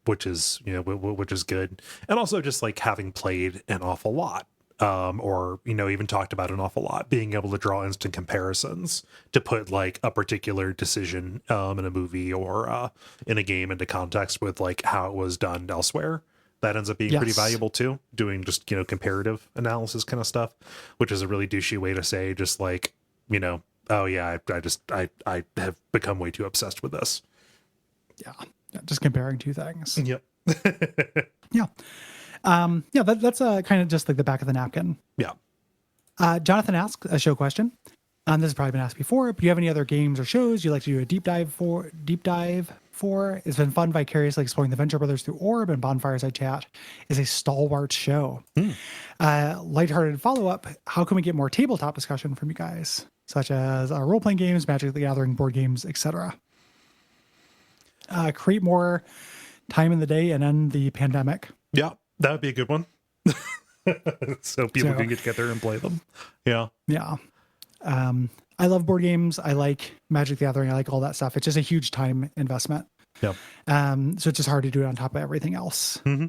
Which is, which is good. And also just like having played an awful lot. Or even talked about an awful lot, being able to draw instant comparisons to put like a particular decision in a movie or in a game into context with like how it was done elsewhere. That ends up being pretty valuable too, doing just comparative analysis kind of stuff, which is a really douchey way to say just like oh yeah, I have become way too obsessed with this. Yeah, just comparing two things. Yep. Yeah. That's kind of just like the back of the napkin. Yeah. Jonathan asks a show question. This has probably been asked before, but do you have any other games or shows you'd like to do a deep dive for? It's been fun vicariously exploring the Venture Brothers through Orb, and Bonfireside Chat is a stalwart show. Lighthearted follow-up, how can we get more tabletop discussion from you guys, such as role-playing games, Magic the Gathering, board games, etc.? Create more time in the day and end the pandemic. Yeah. That would be a good one. So people can get together and play them. Yeah. Yeah. I love board games. I like Magic the Gathering. I like all that stuff. It's just a huge time investment. Yeah. So it's just hard to do it on top of everything else. Mm-hmm.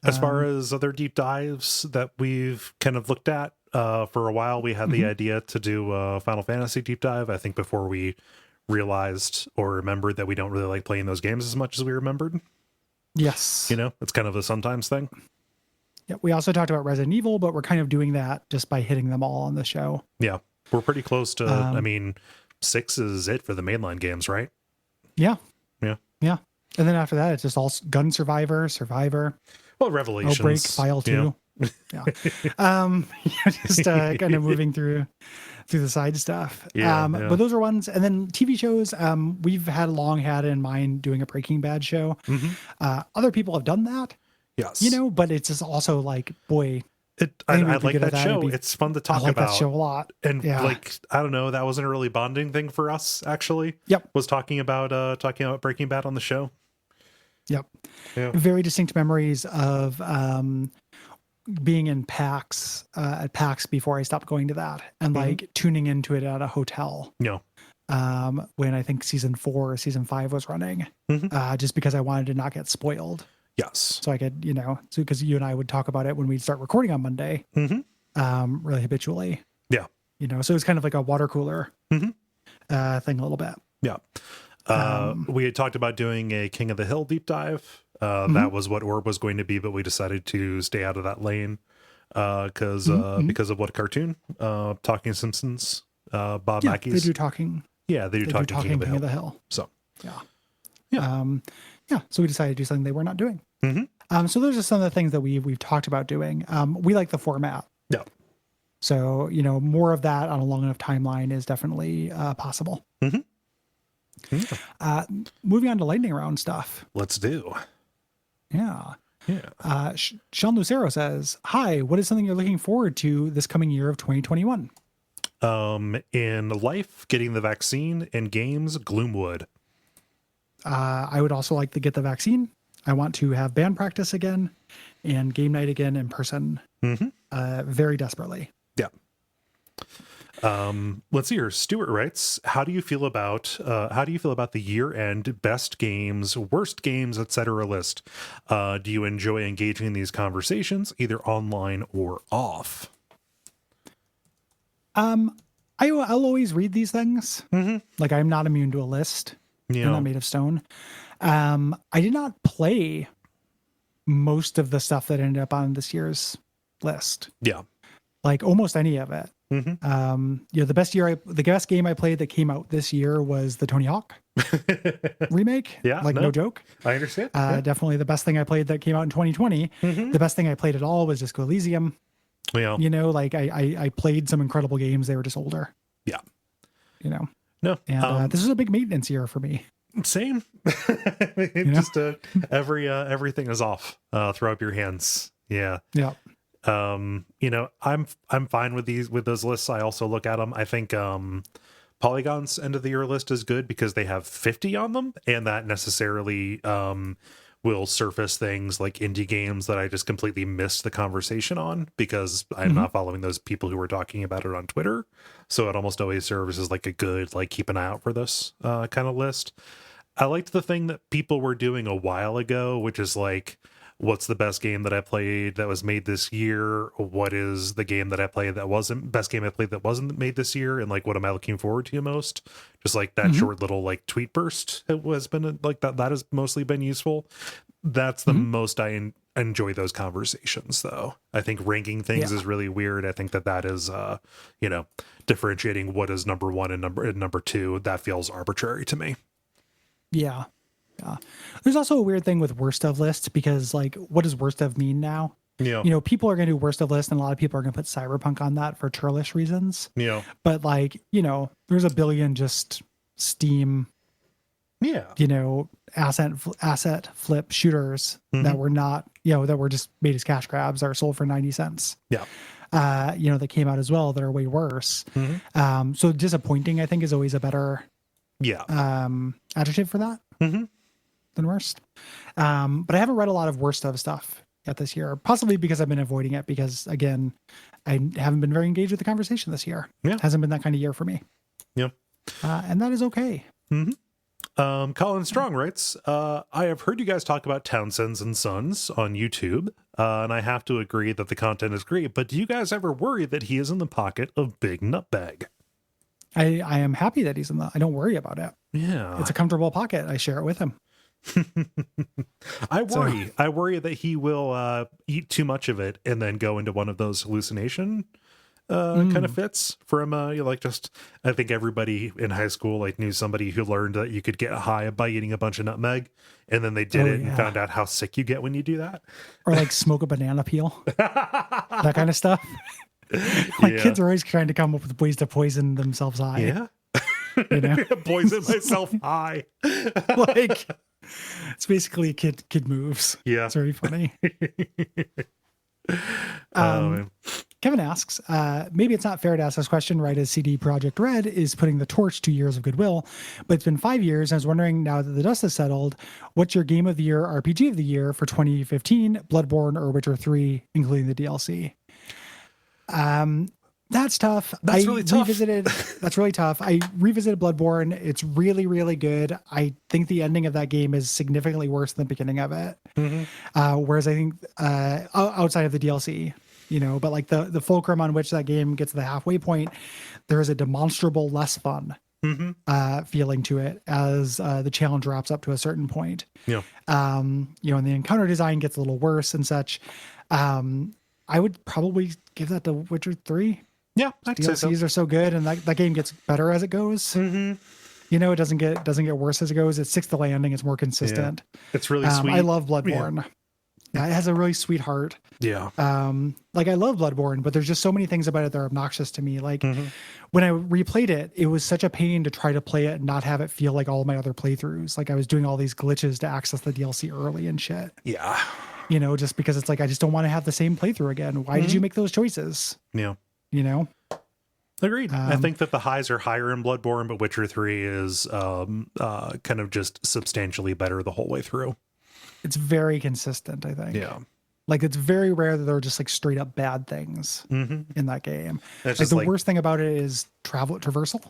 As far as other deep dives that we've kind of looked at, for a while, we had the idea to do a Final Fantasy deep dive. I think before we realized or remembered that we don't really like playing those games as much as we remembered. Yes. You know, it's kind of a sometimes thing. Yeah. We also talked about Resident Evil, but we're kind of doing that just by hitting them all on the show. Yeah. We're pretty close to, I mean, 6 is it for the mainline games, right? Yeah. Yeah. Yeah. And then after that, it's just all Gun Survivor. Well, Revelations. Outbreak, File 2. Yeah. Just kind of moving through the side stuff. But those are ones. And then TV shows, we've long had in mind doing a Breaking Bad show. Other people have done that. Yes. You know, but it's just also like, boy, I like that show. It's fun to talk I like about. that show a lot. And like, I don't know, that was an early bonding thing for us, actually. Yep. Was talking about Breaking Bad on the show. Yep. Yeah. Very distinct memories of being in PAX at PAX before I stopped going to that, and like tuning into it at a hotel. Yeah. When I think season 4 or season 5 was running, just because I wanted to not get spoiled. Yes. So I could, because you and I would talk about it when we'd start recording on Monday, really habitually. Yeah. So it was kind of like a water cooler thing a little bit. Yeah. We had talked about doing a King of the Hill deep dive. That was what Orb was going to be, but we decided to stay out of that lane because of what cartoon? Talking Simpsons, Bob Mackey's. They do talking. Yeah, they do talking King of the Hill. So, yeah. So we decided to do something they were not doing. So those are some of the things that we've talked about doing. We like the format. Yeah. So, more of that on a long enough timeline is definitely possible. Moving on to lightning round stuff. Let's do. Yeah. Yeah. Sean Lucero says, "Hi, what is something you're looking forward to this coming year of 2021? In life, getting the vaccine. In games, Gloomwood. I would also like to get the vaccine. I want to have band practice again and game night again in person. Very desperately. Yeah. Let's see here. Stuart writes, how do you feel about the year-end best games, worst games, etc. list? Do you enjoy engaging in these conversations, either online or off? I'll always read these things. Like, I'm not immune to a list. Yeah. I'm not made of stone. I did not play most of the stuff that ended up on this year's list. Yeah. Like almost any of it. The best game I played that came out this year was the Tony Hawk remake. Yeah. No joke. I understand. Definitely the best thing I played that came out in 2020. The best thing I played at all was Disco Elysium. Yeah. I played some incredible games. They were just older. Yeah. No. And this is a big maintenance year for me. Same. Just everything is off. Throw up your hands. Yeah. Yeah. I'm fine with those lists. I also look at them. I think Polygon's end of the year list is good because they have 50 on them, and that necessarily will surface things like indie games that I just completely missed the conversation on because I'm not following those people who are talking about it on Twitter. So it almost always serves as like a good, like, keep an eye out for this kind of list. I liked the thing that people were doing a while ago, which is like, what's the best game that I played that was made this year? What is the game that I played that wasn't best game I played that wasn't made this year? And like, what am I looking forward to most? Just like that short little like tweet burst. It has been like that has mostly been useful. That's the most I enjoy those conversations though. I think ranking things is really weird. I think that is, differentiating what is number one and number two. That feels arbitrary to me. Yeah. Yeah. There's also a weird thing with worst of lists because, like, what does worst of mean now? Yeah. People are going to do worst of list, and a lot of people are going to put Cyberpunk on that for churlish reasons. Yeah. But, like, there's a billion just Steam, asset flip shooters that were not, that were just made as cash grabs or sold for 90 cents. Yeah. That came out as well that are way worse. So disappointing, I think, is always a better adjective for that. Than worst. But I haven't read a lot of worst of stuff yet this year, possibly because I've been avoiding it because, again, I haven't been very engaged with the conversation this year. Yeah. It hasn't been that kind of year for me. Yep. And that is okay. Colin Strong writes, I have heard you guys talk about Townsends and Sons on YouTube, and I have to agree that the content is great, but do you guys ever worry that he is in the pocket of Big Nutbag? I am happy that he's in the, I don't worry about it. Yeah. It's a comfortable pocket. I share it with him. I worry that he will eat too much of it and then go into one of those hallucination kind of fits from I think everybody in high school like knew somebody who learned that you could get high by eating a bunch of nutmeg, and then they did it and found out how sick you get when you do that, or like smoke a banana peel, that kind of stuff. Kids are always trying to come up with ways to poison themselves high. Yeah. Poison myself high. Like, it's basically kid moves. Yeah. It's very funny. Kevin asks, maybe it's not fair to ask this question right as CD Projekt Red is putting the torch to Years of Goodwill, but it's been 5 years. I was wondering, now that the dust has settled, what's your game of the year, RPG of the year for 2015, Bloodborne or Witcher 3, including the DLC? That's tough. That's really tough. That's really tough. I revisited Bloodborne. It's really, really good. I think the ending of that game is significantly worse than the beginning of it. Whereas I think outside of the DLC, but like the fulcrum on which that game gets to the halfway point, there is a demonstrable less fun feeling to it as the challenge wraps up to a certain point. Yeah. And the encounter design gets a little worse and such. I would probably give that to Witcher 3. Yeah, I'd say so. DLCs are so good, and that game gets better as it goes. It doesn't get worse as it goes. It sticks the landing. It's more consistent. Yeah. It's really sweet. I love Bloodborne. Yeah, it has a really sweet heart. Yeah. I love Bloodborne, but there's just so many things about it that are obnoxious to me. Like when I replayed it, it was such a pain to try to play it and not have it feel like all my other playthroughs. Like I was doing all these glitches to access the DLC early and shit. Yeah. Just because it's like, I just don't want to have the same playthrough again. Why did you make those choices? Yeah. Agreed. I think that the highs are higher in Bloodborne, but Witcher 3 is kind of just substantially better the whole way through. It's very consistent, I think. Yeah. Like, it's very rare that there are just like straight up bad things in that game. That's like the worst thing about it is traversal.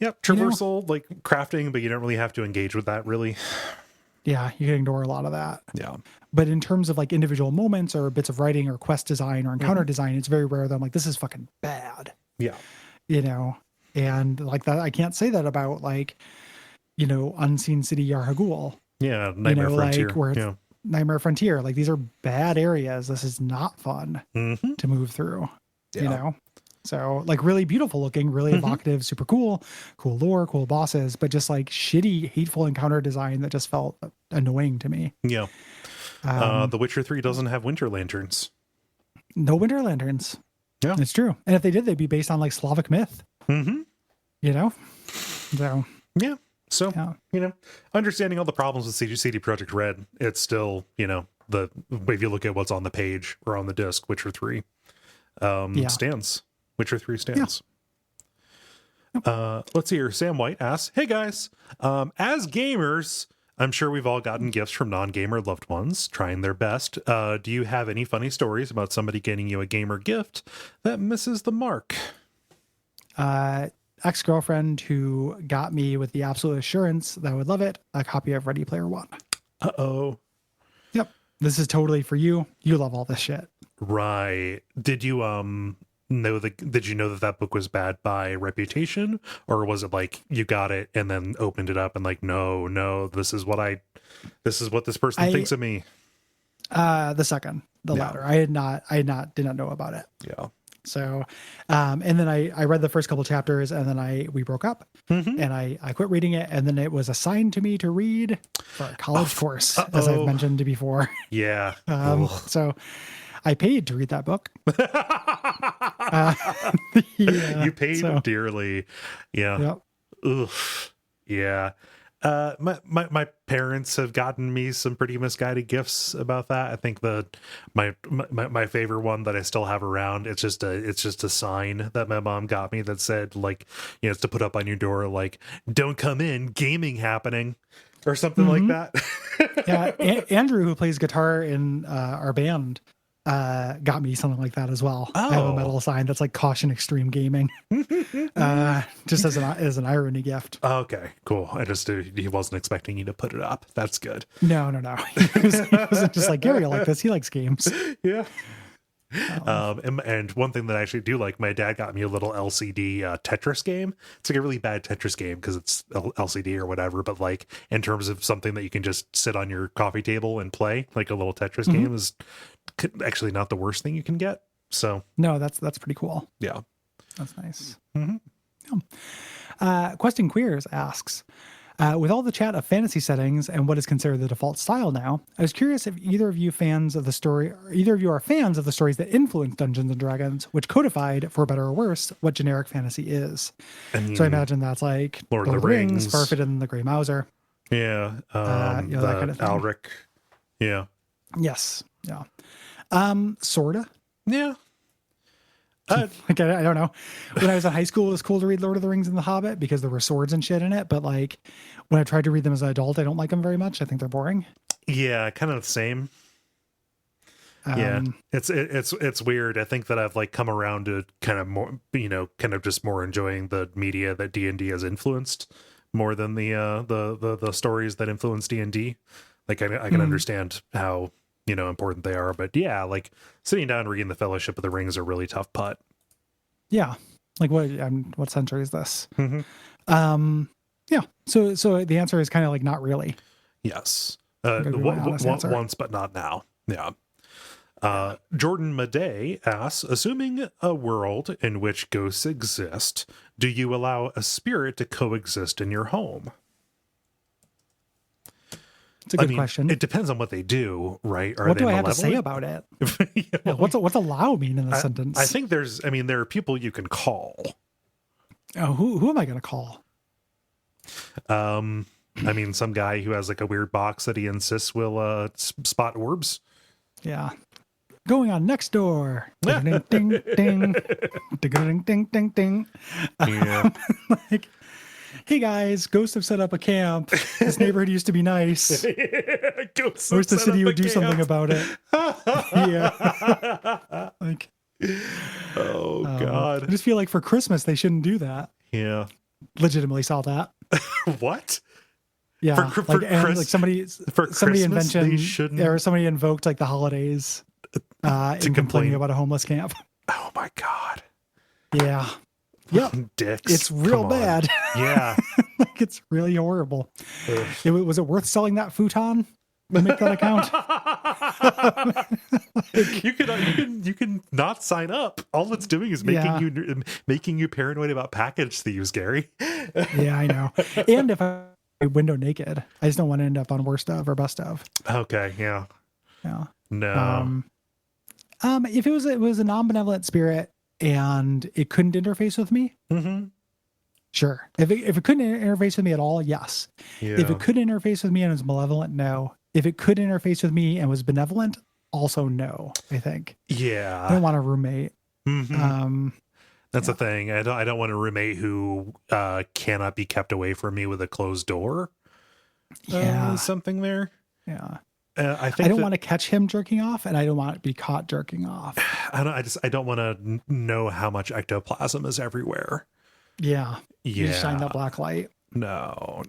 Yep. Traversal, like crafting, but you don't really have to engage with that really. Yeah. You can ignore a lot of that. Yeah. But in terms of like individual moments or bits of writing or quest design or encounter design, it's very rare that I'm like, this is fucking bad. Yeah. And like that, I can't say that about like, Unseen City Yarhagul. Yeah. Nightmare Frontier. Like where it's Nightmare Frontier. Like these are bad areas. This is not fun to move through, So like really beautiful looking, really evocative, super cool lore, cool bosses, but just like shitty, hateful encounter design that just felt annoying to me. Yeah. The Witcher 3 doesn't have winter lanterns. No winter lanterns. Yeah. It's true. And if they did, they'd be based on like Slavic myth. So. Yeah. So, understanding all the problems with CD Projekt Red, it's still, if you look at what's on the page or on the disc, Witcher 3 stands. Witcher 3 stands. Yeah. Let's see here. Sam White asks, hey guys, as gamers, I'm sure we've all gotten gifts from non-gamer loved ones trying their best. Do you have any funny stories about somebody getting you a gamer gift that misses the mark? Ex-girlfriend who got me with the absolute assurance that I would love it, a copy of Ready Player One. Uh-oh. Yep. This is totally for you. You love all this shit. Right. Did you did you know that book was bad by reputation, or was it like you got it and then opened it up and like, no, this is what this person thinks of me? The second, the latter. I did not know about it. Yeah. So, and then I read the first couple chapters and then we broke up and I quit reading it. And then it was assigned to me to read for a college course, as I've mentioned before. Yeah. So I paid to read that book. You paid dearly. Yeah. Yep. Oof. Yeah. My parents have gotten me some pretty misguided gifts about that. I think my favorite one that I still have around, it's just a sign that my mom got me that said, like, it's to put up on your door, like, don't come in, gaming happening. or something like that. Yeah, Andrew, who plays guitar in our band, got me something like that as well. I have a Oh. metal sign that's like caution extreme gaming, just as an irony gift. Okay, cool. I just he wasn't expecting you to put it up. That's good. No. He wasn't just like, Gary will like this. He likes games. Yeah. And one thing that I actually do like, my dad got me a little LCD Tetris game. It's like a really bad Tetris game because it's LCD or whatever, but like in terms of something that you can just sit on your coffee table and play, like a little Tetris game is actually not the worst thing you can get. So No, that's pretty cool. yeah, That's nice. Mm-hmm. Questing Queers asks, with all the chat of fantasy settings and what is considered the default style now, I was curious if either of you are fans of the stories that influenced Dungeons and Dragons, which codified, for better or worse, what generic fantasy is. So I imagine that's like Lord of the Rings, Farfetch'd and the Grey Mouser. Yeah, that kind of thing. Alric. Yeah. Yes. Yeah. Sorta. Yeah. Like, I don't know. When I was in high school, it was cool to read Lord of the Rings and The Hobbit because there were swords and shit in it. But like when I tried to read them as an adult, I don't like them very much. I think they're boring. Yeah, kind of the same. Yeah, it's weird. I think that I've like come around to kind of more, kind of just more enjoying the media that D&D has influenced more than the stories that influence D&D. Like I can understand how important they are, but yeah, like sitting down and reading the Fellowship of the Ring is a really tough putt. Yeah, like what century is this? Mm-hmm. Yeah. So the answer is kind of like not really. Yes. Once, but not now. Yeah. Jordan Madej asks, assuming a world in which ghosts exist, do you allow a spirit to coexist in your home? It's a good question. It depends on what they do, right? What do I have to say about it? Yeah, what's allow mean in the sentence? I think there are people you can call. Oh, who am I going to call? Some guy who has like a weird box that he insists will spot orbs. Yeah. Going on next door. Ding, ding, ding, ding, ding, ding, ding. Yeah. Like, hey guys, ghosts have set up a camp. This neighborhood used to be nice. Ghosts I wish the city would do something about it. Yeah. Like, oh God. I just feel like for Christmas they shouldn't do that. Yeah. Legitimately saw that. What? Yeah. Somebody Christmas, they shouldn't. Or somebody invoked like the holidays in complaining about a homeless camp. Oh my God. Yeah. Yep. Dicks. It's real bad. Yeah. Like it's really horrible. Was it worth selling that futon to make that account? You can not sign up. All it's doing is making you paranoid about package thieves, Gary. Yeah, I know. And if I window naked, I just don't want to end up on worst of or best of. Okay, yeah. Yeah. No. If it was a non-benevolent spirit and it couldn't interface with me, sure. If it couldn't interface with me at all, yes. Yeah. If it could interface with me and was malevolent, no. If it could interface with me and was benevolent, also no. I think. Yeah. I don't want a roommate. That's the thing. I don't want a roommate who cannot be kept away from me with a closed door. Yeah. Something there. Yeah. I don't want to catch him jerking off, and I don't want to be caught jerking off. I don't want to know how much ectoplasm is everywhere. Yeah. You just shine that black light. No.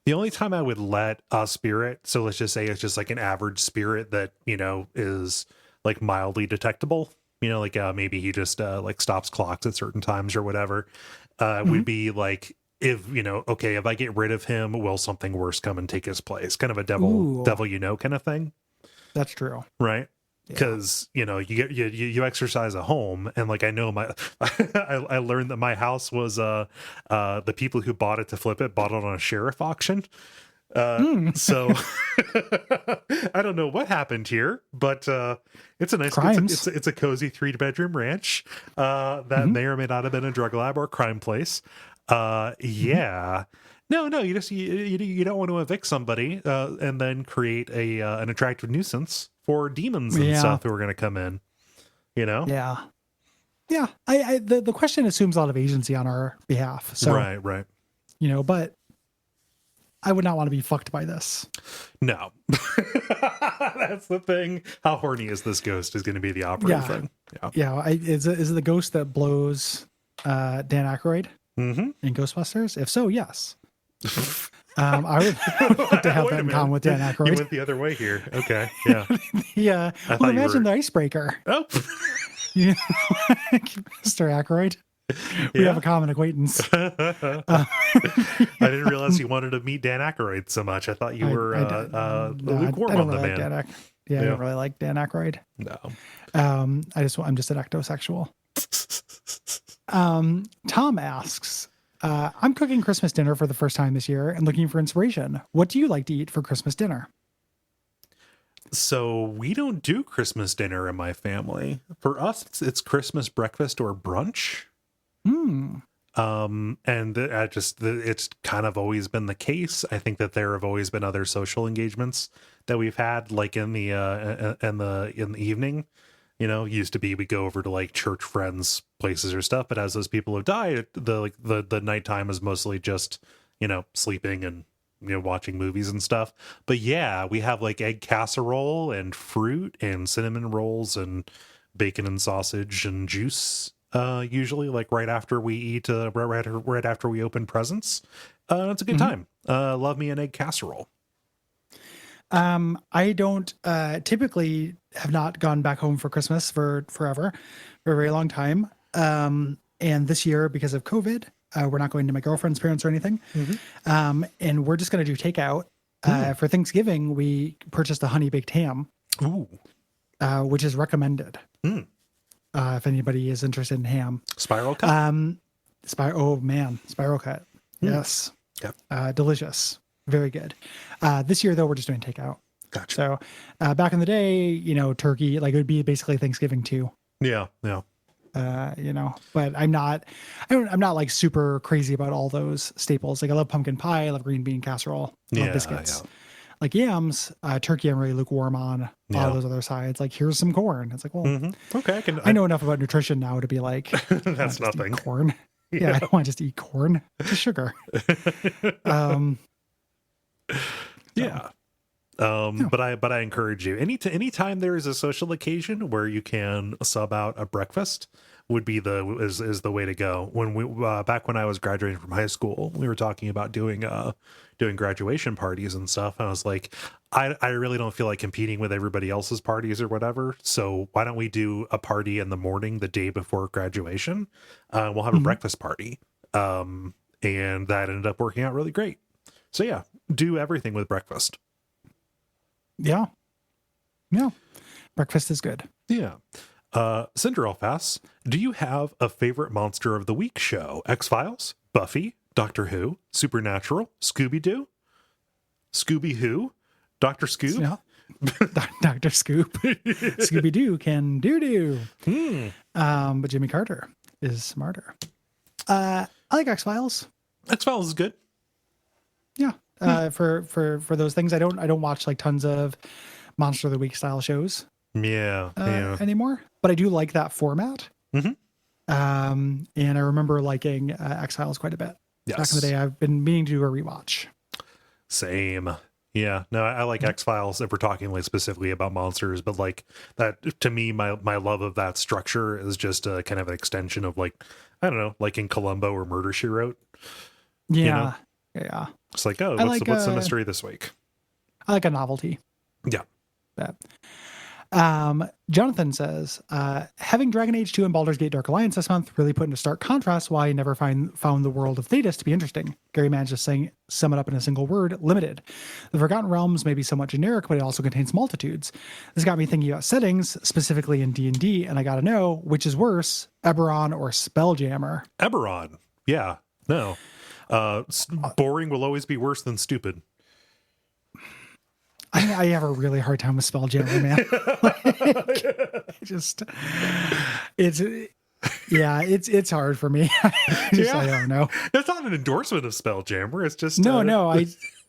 The only time I would let a spirit, so let's just say it's just like an average spirit that, is like mildly detectable, like maybe he just like stops clocks at certain times or whatever, would be like, if if I get rid of him, will something worse come and take his place? Kind of a devil kind of thing. That's true, right? Because you exercise a home, and like I know I learned that my house was the people who bought it to flip it bought it on a sheriff auction. So I don't know what happened here, but it's a nice it's a cozy 3-bedroom ranch that may or may not have been a drug lab or a crime place. Yeah. No, you don't want to evict somebody and then create an attractive nuisance for demons and stuff who are going to come in, Yeah. The question assumes a lot of agency on our behalf. So right. but I would not want to be fucked by this. No. That's the thing. How horny is this ghost is going to be the operative thing. Yeah. Is it the ghost that blows Dan Aykroyd in Ghostbusters? If so, yes. I would like to have that in common with Dan Aykroyd. You went the other way here. Okay. Yeah. Yeah. Well, imagine the icebreaker. Oh. You know, Mr. Aykroyd. We have a common acquaintance. I didn't realize you wanted to meet Dan Aykroyd so much. I thought you were lukewarm on the man. I don't really like Dan Aykroyd. No. I'm just an ectosexual. Tom asks, I'm cooking Christmas dinner for the first time this year and looking for inspiration. What do you like to eat for Christmas dinner? So we don't do Christmas dinner in my family. For us, it's Christmas breakfast or brunch. It's kind of always been the case. I think that there have always been other social engagements that we've had, like in the evening. You know, used to be we go over to like church friends places or stuff, but as those people have died, the nighttime is mostly just, you know, sleeping and, you know, watching movies and stuff. But yeah, we have like egg casserole and fruit and cinnamon rolls and bacon and sausage and juice. Usually like right after we eat, right after we open presents. It's a good time. Love me an egg casserole. I don't typically have not gone back home for Christmas for a very long time. And this year, because of COVID, we're not going to my girlfriend's parents or anything. And we're just going to do takeout. For Thanksgiving, we purchased a honey baked ham, which is recommended. If anybody is interested in ham. Spiral cut? Spiral cut. Yes. Yep. Delicious. Very good. This year, though, we're just doing takeout. Gotcha. So back in the day, you know, turkey, like it would be basically Thanksgiving too. Yeah. You know, but I'm not like super crazy about all those staples. Like I love pumpkin pie, I love green bean casserole, I love biscuits. Yeah. Like yams, turkey, I'm really lukewarm on. All those other sides. Like here's some corn. It's like, well, okay, I know enough about nutrition now to be like, that's nothing. Corn. Yeah, I don't want to just eat corn. Just sugar. Yeah. But I encourage you anytime there is a social occasion where you can sub out a breakfast would be is the way to go. When we back when I was graduating from high school, we were talking about doing graduation parties and stuff. And I was like, I really don't feel like competing with everybody else's parties or whatever. So why don't we do a party in the morning the day before graduation? We'll have a breakfast party. And that ended up working out really great. So yeah, do everything with breakfast. Yeah. Breakfast is good. Yeah. Cinderelfast, do you have a favorite monster of the week show? X-Files, Buffy, Doctor Who, Supernatural, Scooby-Doo, Scooby-Who, Dr. Scoop? Yeah. Dr. Scoop. Scooby-Doo can do. But Jimmy Carter is smarter. I like X-Files. X-Files is good. Yeah. For those things, I don't watch like tons of Monster of the Week style shows. Anymore, but I do like that format. And I remember liking X-Files quite a bit. Yes. Back in the day, I've been meaning to do a rewatch. Same. Yeah. No, I like X-Files if we're talking like specifically about monsters, but like that to me, my love of that structure is just a kind of an extension of like, I don't know, like in Columbo or Murder, She Wrote. Yeah. You know? Yeah. It's like, oh, what's the mystery this week? I like a novelty. Yeah. That. Jonathan says, having Dragon Age 2 and Baldur's Gate Dark Alliance this month really put into stark contrast why I never found the world of Thetis to be interesting. Gary managed to sum it up in a single word: limited. The Forgotten Realms may be somewhat generic, but it also contains multitudes. This got me thinking about settings, specifically in D&D, and I gotta know, which is worse, Eberron or Spelljammer? Eberron. Yeah. No. Boring will always be worse than stupid. I have a really hard time with Spelljammer, man. It's hard for me. I don't know. It's not an endorsement of Spelljammer. It's just no.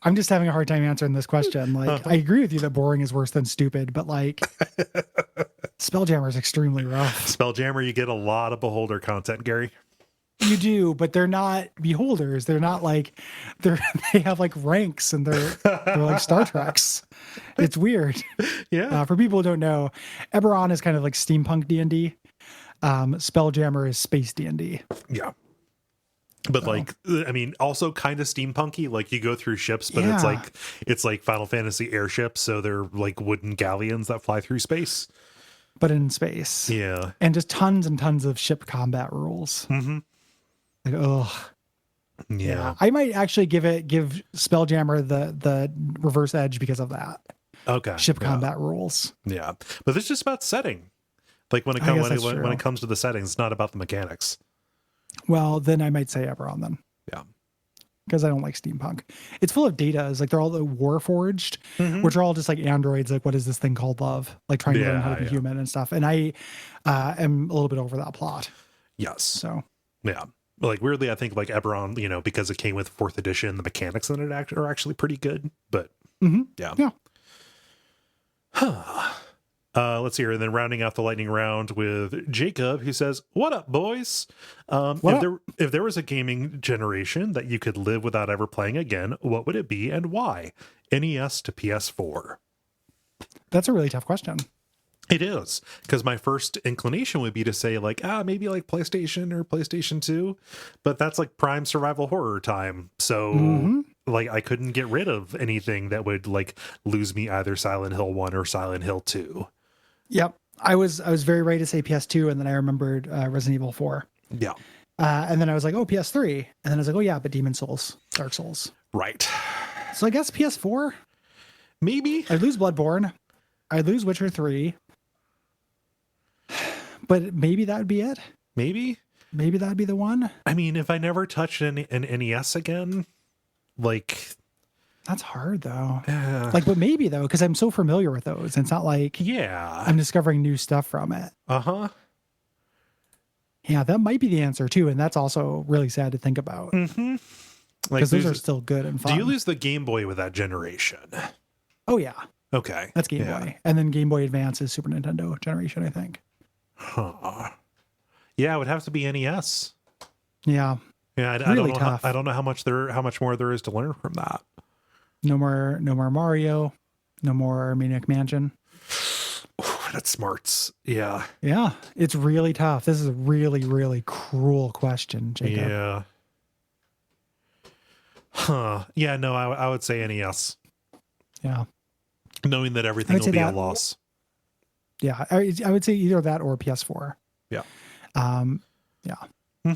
I'm just having a hard time answering this question. Like, I agree with you that boring is worse than stupid, but like, Spelljammer is extremely rough. Spelljammer, you get a lot of Beholder content, Gary. You do, but they're not beholders. They're not like they're they have like ranks and they're like Star Treks. It's weird. Yeah. For people who don't know, Eberron is kind of like steampunk D&D. Spelljammer is space D&D. Yeah. But So, like, I mean, also kind of steampunky. Like you go through ships, but yeah, it's like Final Fantasy airships, so they're like wooden galleons that fly through space. but in space. Yeah. And just tons and tons of ship combat rules. Mm-hmm. Like, oh, Yeah. I might actually give Spelljammer the reverse edge because of that. Okay. Ship Yeah. combat rules. Yeah. But it's just about setting. Like when it I comes guess that's when true. it comes to the settings, it's not about the mechanics. Well, then I might say Eberron then. Yeah. Because I don't like steampunk. It's full of data. It's like they're all the Warforged, which are all just like androids. Like, what is this thing called love? Like trying to learn how to be human and stuff. And I am a little bit over that plot. Yes. So Yeah. Like weirdly, I think like Eberron, you know, because it came with 4th edition, the mechanics in it are actually pretty good. But yeah. Let's see here. And then rounding out the lightning round with Jacob, who says, "What up, boys? If there was a gaming generation that you could live without ever playing again, what would it be and why? NES to PS4." That's a really tough question. It is, because my first inclination would be to say like, maybe like PlayStation or PlayStation 2, but that's like prime survival horror time. So like I couldn't get rid of anything that would like lose me either Silent Hill 1 or Silent Hill 2. Yep. I was very ready to say PS2, and then I remembered Resident Evil 4. Yeah. And then I was like, oh, PS3. And then I was like, oh yeah, but Demon Souls, Dark Souls. Right. So I guess PS4. Maybe. I'd lose Bloodborne. I'd lose Witcher 3. But maybe that would be it. Maybe Maybe that'd be the one. I mean, if I never touched an NES again, like That's hard though. But maybe though, because I'm so familiar with those. It's not like yeah. I'm discovering new stuff from it. Uh-huh. Yeah, that might be the answer too. And that's also really sad to think about. Mm-hmm. Because those are still good and fun. Do you lose the Game Boy with that generation? Oh yeah. Okay. That's Game Boy. And then Game Boy Advance is Super Nintendo generation, I think. Huh. Yeah, it would have to be NES. Yeah. Yeah, I Really don't know. tough. I don't know how much more there is to learn from that. No more Mario. No more Maniac Mansion. Ooh, that's smarts. Yeah. Yeah. It's really tough. This is a really, really cruel question, Jacob. Yeah. Huh. Yeah, no, I would say NES. Yeah. Knowing that everything will be a loss. Yeah. I would say either that or PS4. Yeah. Yeah.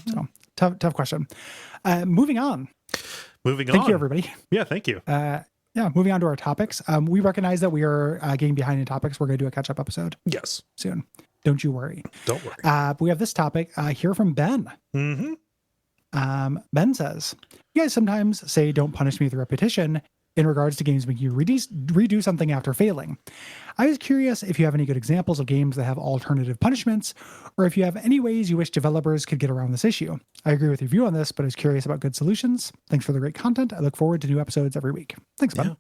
So tough question. Moving on. Thank you, everybody. Yeah, thank you. Moving on to our topics. We recognize that we are getting behind in topics. We're going to do a catch-up episode Yes. soon. Don't you worry. Don't worry. But we have this topic here from Ben. Ben says, you guys sometimes say don't punish me with repetition in regards to games making you redo something after failing. I was curious if you have any good examples of games that have alternative punishments, or if you have any ways you wish developers could get around this issue. I agree with your view on this, but I was curious about good solutions. Thanks for the great content. I look forward to new episodes every week. Thanks, Ben.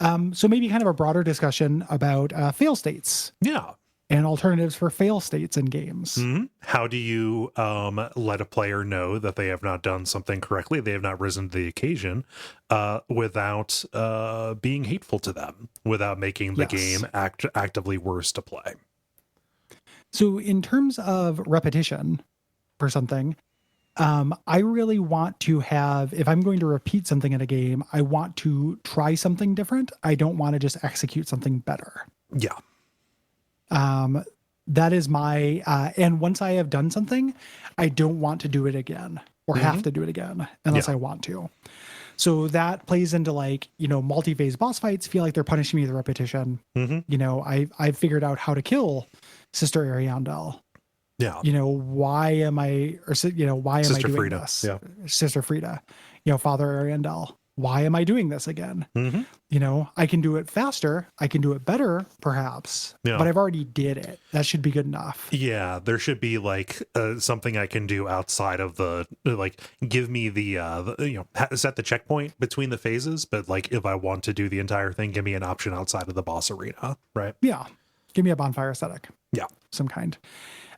Yeah. So maybe kind of a broader discussion about fail states. Yeah. And alternatives for fail states in games. How do you let a player know that they have not done something correctly, they have not risen to the occasion, without being hateful to them, without making the game actively worse to play? So in terms of repetition for something, I really want to have, if I'm going to repeat something in a game, I want to try something different. I don't want to just execute something better. Yeah. That is my, and once I have done something, I don't want to do it again or have to do it again unless I want to. So that plays into like, multi-phase boss fights feel like they're punishing me with repetition. I've figured out how to kill Sister Ariandel. Yeah. Why am I doing Frida. this? Yeah. Sister Frida, Father Ariandel. Why am I doing this again? I can do it faster. I can do it better, perhaps, but I've already did it. That should be good enough. Yeah. There should be like something I can do outside of the, like, give me the set the checkpoint between the phases. But like, if I want to do the entire thing, give me an option outside of the boss arena. Right. Yeah. Give me a bonfire aesthetic. Yeah. Some kind.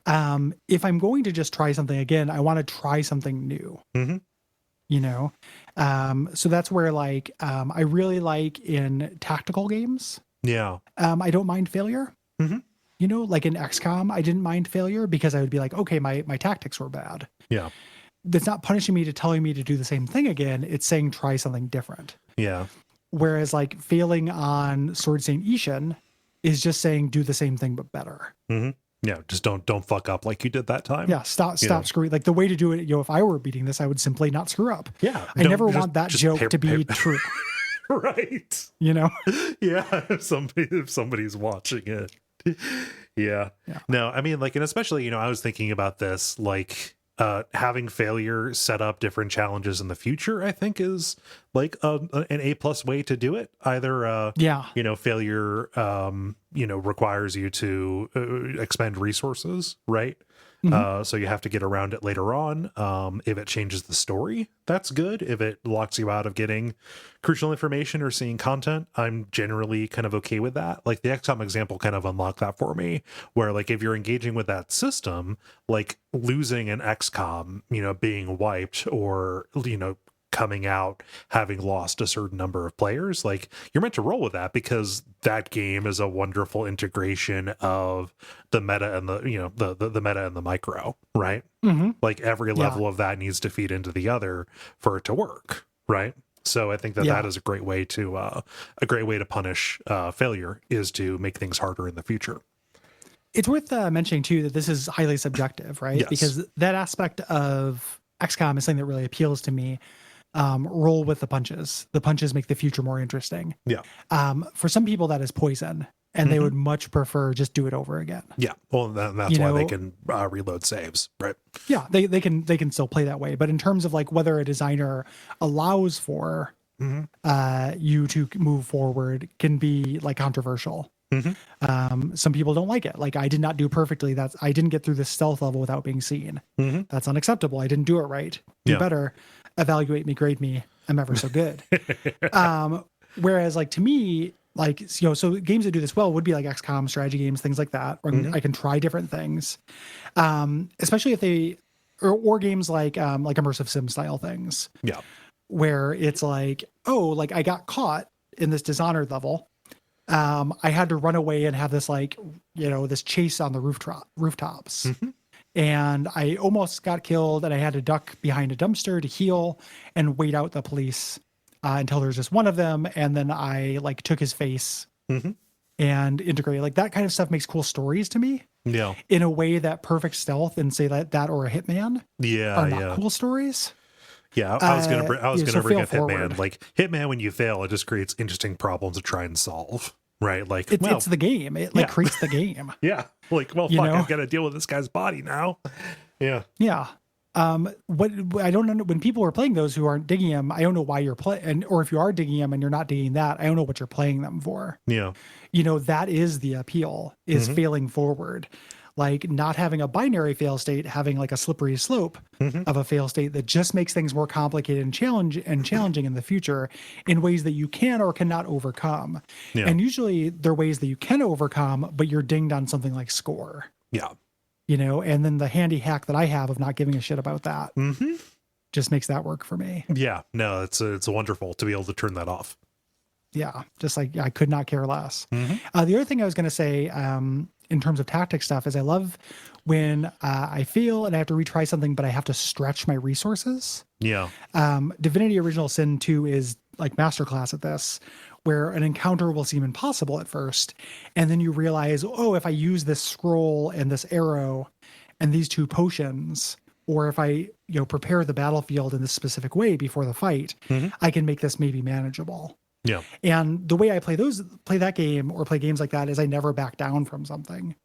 If I'm going to just try something again, I want to try something new, Mm-hmm. you know? So that's where like, I really like in tactical games. Yeah. I don't mind failure. Mm-hmm. You know, like in XCOM, I didn't mind failure because I would be like, okay, my tactics were bad. Yeah. That's not punishing me to telling me to do the same thing again. It's saying try something different. Yeah. Whereas like failing on Sword Saint Ishin is just saying do the same thing but better. Mm-hmm. Yeah. Just don't fuck up like you did that time. Yeah, stop screwing. Like the way to do it, if I were beating this, I would simply not screw up. Yeah. I never want that joke to be true. Right. You know? Yeah. If somebody's watching it. Yeah. Yeah. No, I mean, like, and especially, I was thinking about this, like, having failure set up different challenges in the future, I think is like an A+ way to do it. Either, failure, requires you to expend resources, right? So you have to get around it later on. If it changes the story, that's good. If it locks you out of getting crucial information or seeing content, I'm generally kind of okay with that. Like the XCOM example kind of unlocked that for me, where like if you're engaging with that system, like losing an XCOM, being wiped or, coming out having lost a certain number of players, like you're meant to roll with that because that game is a wonderful integration of the meta and the the meta and the micro, right? Like every level of that needs to feed into the other for it to work, right? So I think that is a great way to punish failure, is to make things harder in the future. It's worth mentioning too that this is highly subjective, right? Yes. Because that aspect of XCOM is something that really appeals to me. Roll with the punches. The punches make the future more interesting. Yeah. For some people, that is poison, and they would much prefer just do it over again. Yeah. Well, that's why they can reload saves, right? Yeah, they can still play that way. But in terms of like whether a designer allows for you to move forward, can be like controversial. Some people don't like it. Like I did not do perfectly. I didn't get through this stealth level without being seen. That's unacceptable. I didn't do it right. Do better. Evaluate me, grade me. I'm ever so good. Whereas like to me, like, so games that do this well would be like XCOM, strategy games, things like that, where I can try different things. Especially if they, or games like immersive sim style things. Yeah. Where it's like, oh, like I got caught in this Dishonored level. I had to run away and have this like, this chase on the rooftops. And I almost got killed, and I had to duck behind a dumpster to heal and wait out the police until there's just one of them. And then I like took his face and integrated. Like that kind of stuff makes cool stories to me. Yeah. In a way that Perfect Stealth and say that or a Hitman are not cool stories. Yeah, I was gonna bring up Hitman. Forward. Like Hitman, when you fail, it just creates interesting problems to try and solve. Right, like it's the game. It like creates the game. Yeah, like I've got to deal with this guy's body now. Yeah. What I don't know, when people are playing those who aren't digging them, I don't know why you're playing, or if you are digging them and you're not digging that, I don't know what you're playing them for. Yeah, that is the appeal, is failing forward. Like not having a binary fail state, having like a slippery slope of a fail state that just makes things more complicated and challenging in the future in ways that you can or cannot overcome. Yeah. And usually they're ways that you can overcome, but you're dinged on something like score. Yeah. And then the handy hack that I have of not giving a shit about that just makes that work for me. Yeah. No, it's wonderful to be able to turn that off. Yeah. Just like I could not care less. The other thing I was going to say, in terms of tactic stuff, is I love when I fail and I have to retry something, but I have to stretch my resources. Yeah. Divinity Original Sin 2 is like masterclass at this, where an encounter will seem impossible at first. And then you realize, oh, if I use this scroll and this arrow and these two potions, or if I, prepare the battlefield in this specific way before the fight, I can make this maybe manageable. Yeah. And the way I play that game or play games like that is I never back down from something.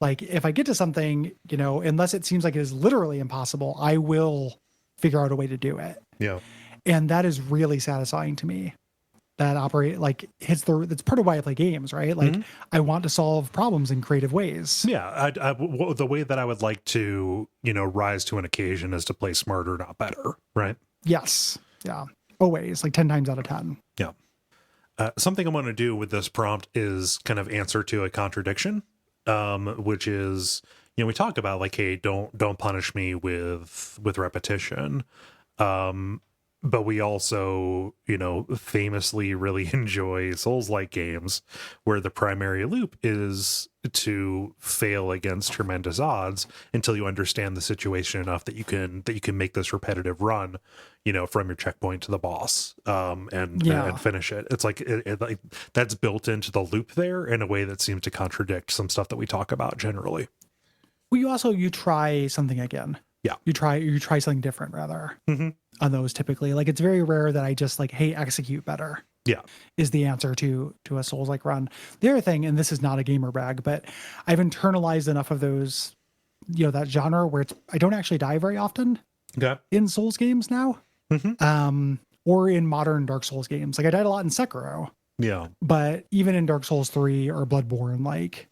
Like if I get to something, unless it seems like it is literally impossible, I will figure out a way to do it. Yeah. And that is really satisfying to me. That that's part of why I play games, right? Like I want to solve problems in creative ways. Yeah. The way that I would like to, rise to an occasion is to play smarter, not better. Right. Yes. Yeah. Always, like 10 times out of 10. Yeah. Something I'm going to do with this prompt is kind of answer to a contradiction, which is, we talk about like, hey, don't punish me with repetition. But we also, famously really enjoy Souls-like games where the primary loop is to fail against tremendous odds until you understand the situation enough that you can make this repetitive run, from your checkpoint to the boss, and finish it. It's like like that's built into the loop there in a way that seems to contradict some stuff that we talk about generally. Well, you try something again. Yeah. You try something different rather. Mm-hmm. On those typically. Like it's very rare that I just like, hey, execute better. Yeah. Is the answer to a Souls-like run. The other thing, and this is not a gamer brag, but I've internalized enough of those, that genre where I don't actually die very often in Souls games now. Mm-hmm. Or in modern Dark Souls games. Like I died a lot in Sekiro. Yeah. But even in Dark Souls 3 or Bloodborne, like,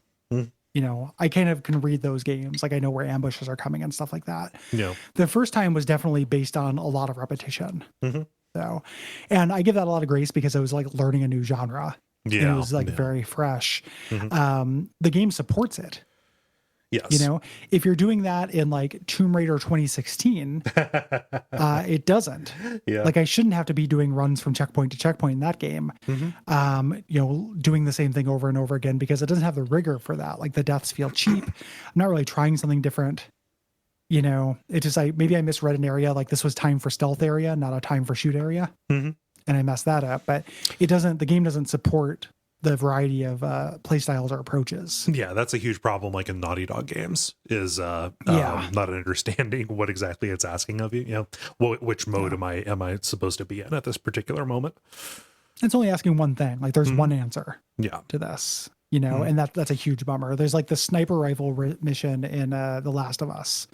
I kind of can read those games. Like I know where ambushes are coming and stuff like that. Yeah. The first time was definitely based on a lot of repetition. Mm-hmm. So, and I give that a lot of grace because I was like learning a new genre. Yeah. And it was like very fresh. Mm-hmm. The game supports it. Yes. If you're doing that in like Tomb Raider 2016, it doesn't. Yeah. Like I shouldn't have to be doing runs from checkpoint to checkpoint in that game. Mm-hmm. Doing the same thing over and over again because it doesn't have the rigor for that. Like the deaths feel cheap. I'm not really trying something different. It just maybe I misread an area. Like this was time for stealth area, not a time for shoot area. Mm-hmm. And I messed that up. But the game doesn't support the variety of play styles or approaches. Yeah, that's a huge problem. Like in Naughty Dog games, is not understanding what exactly it's asking of you. Which mode am I supposed to be in at this particular moment? It's only asking one thing. Like there's one answer. Yeah. To this, and that's a huge bummer. There's like the sniper rifle mission in The Last of Us,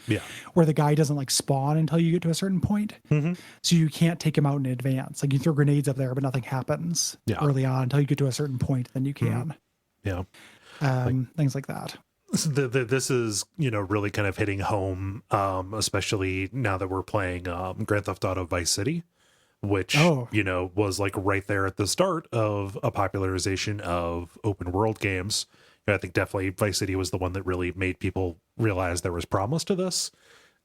where the guy doesn't like spawn until you get to a certain point, so you can't take him out in advance. Like you throw grenades up there, but nothing happens early on until you get to a certain point. Then you can, things like that. This is really kind of hitting home, especially now that we're playing Grand Theft Auto Vice City, which was like right there at the start of a popularization of open world games. I think definitely Vice City was the one that really made people realize there was promise to this.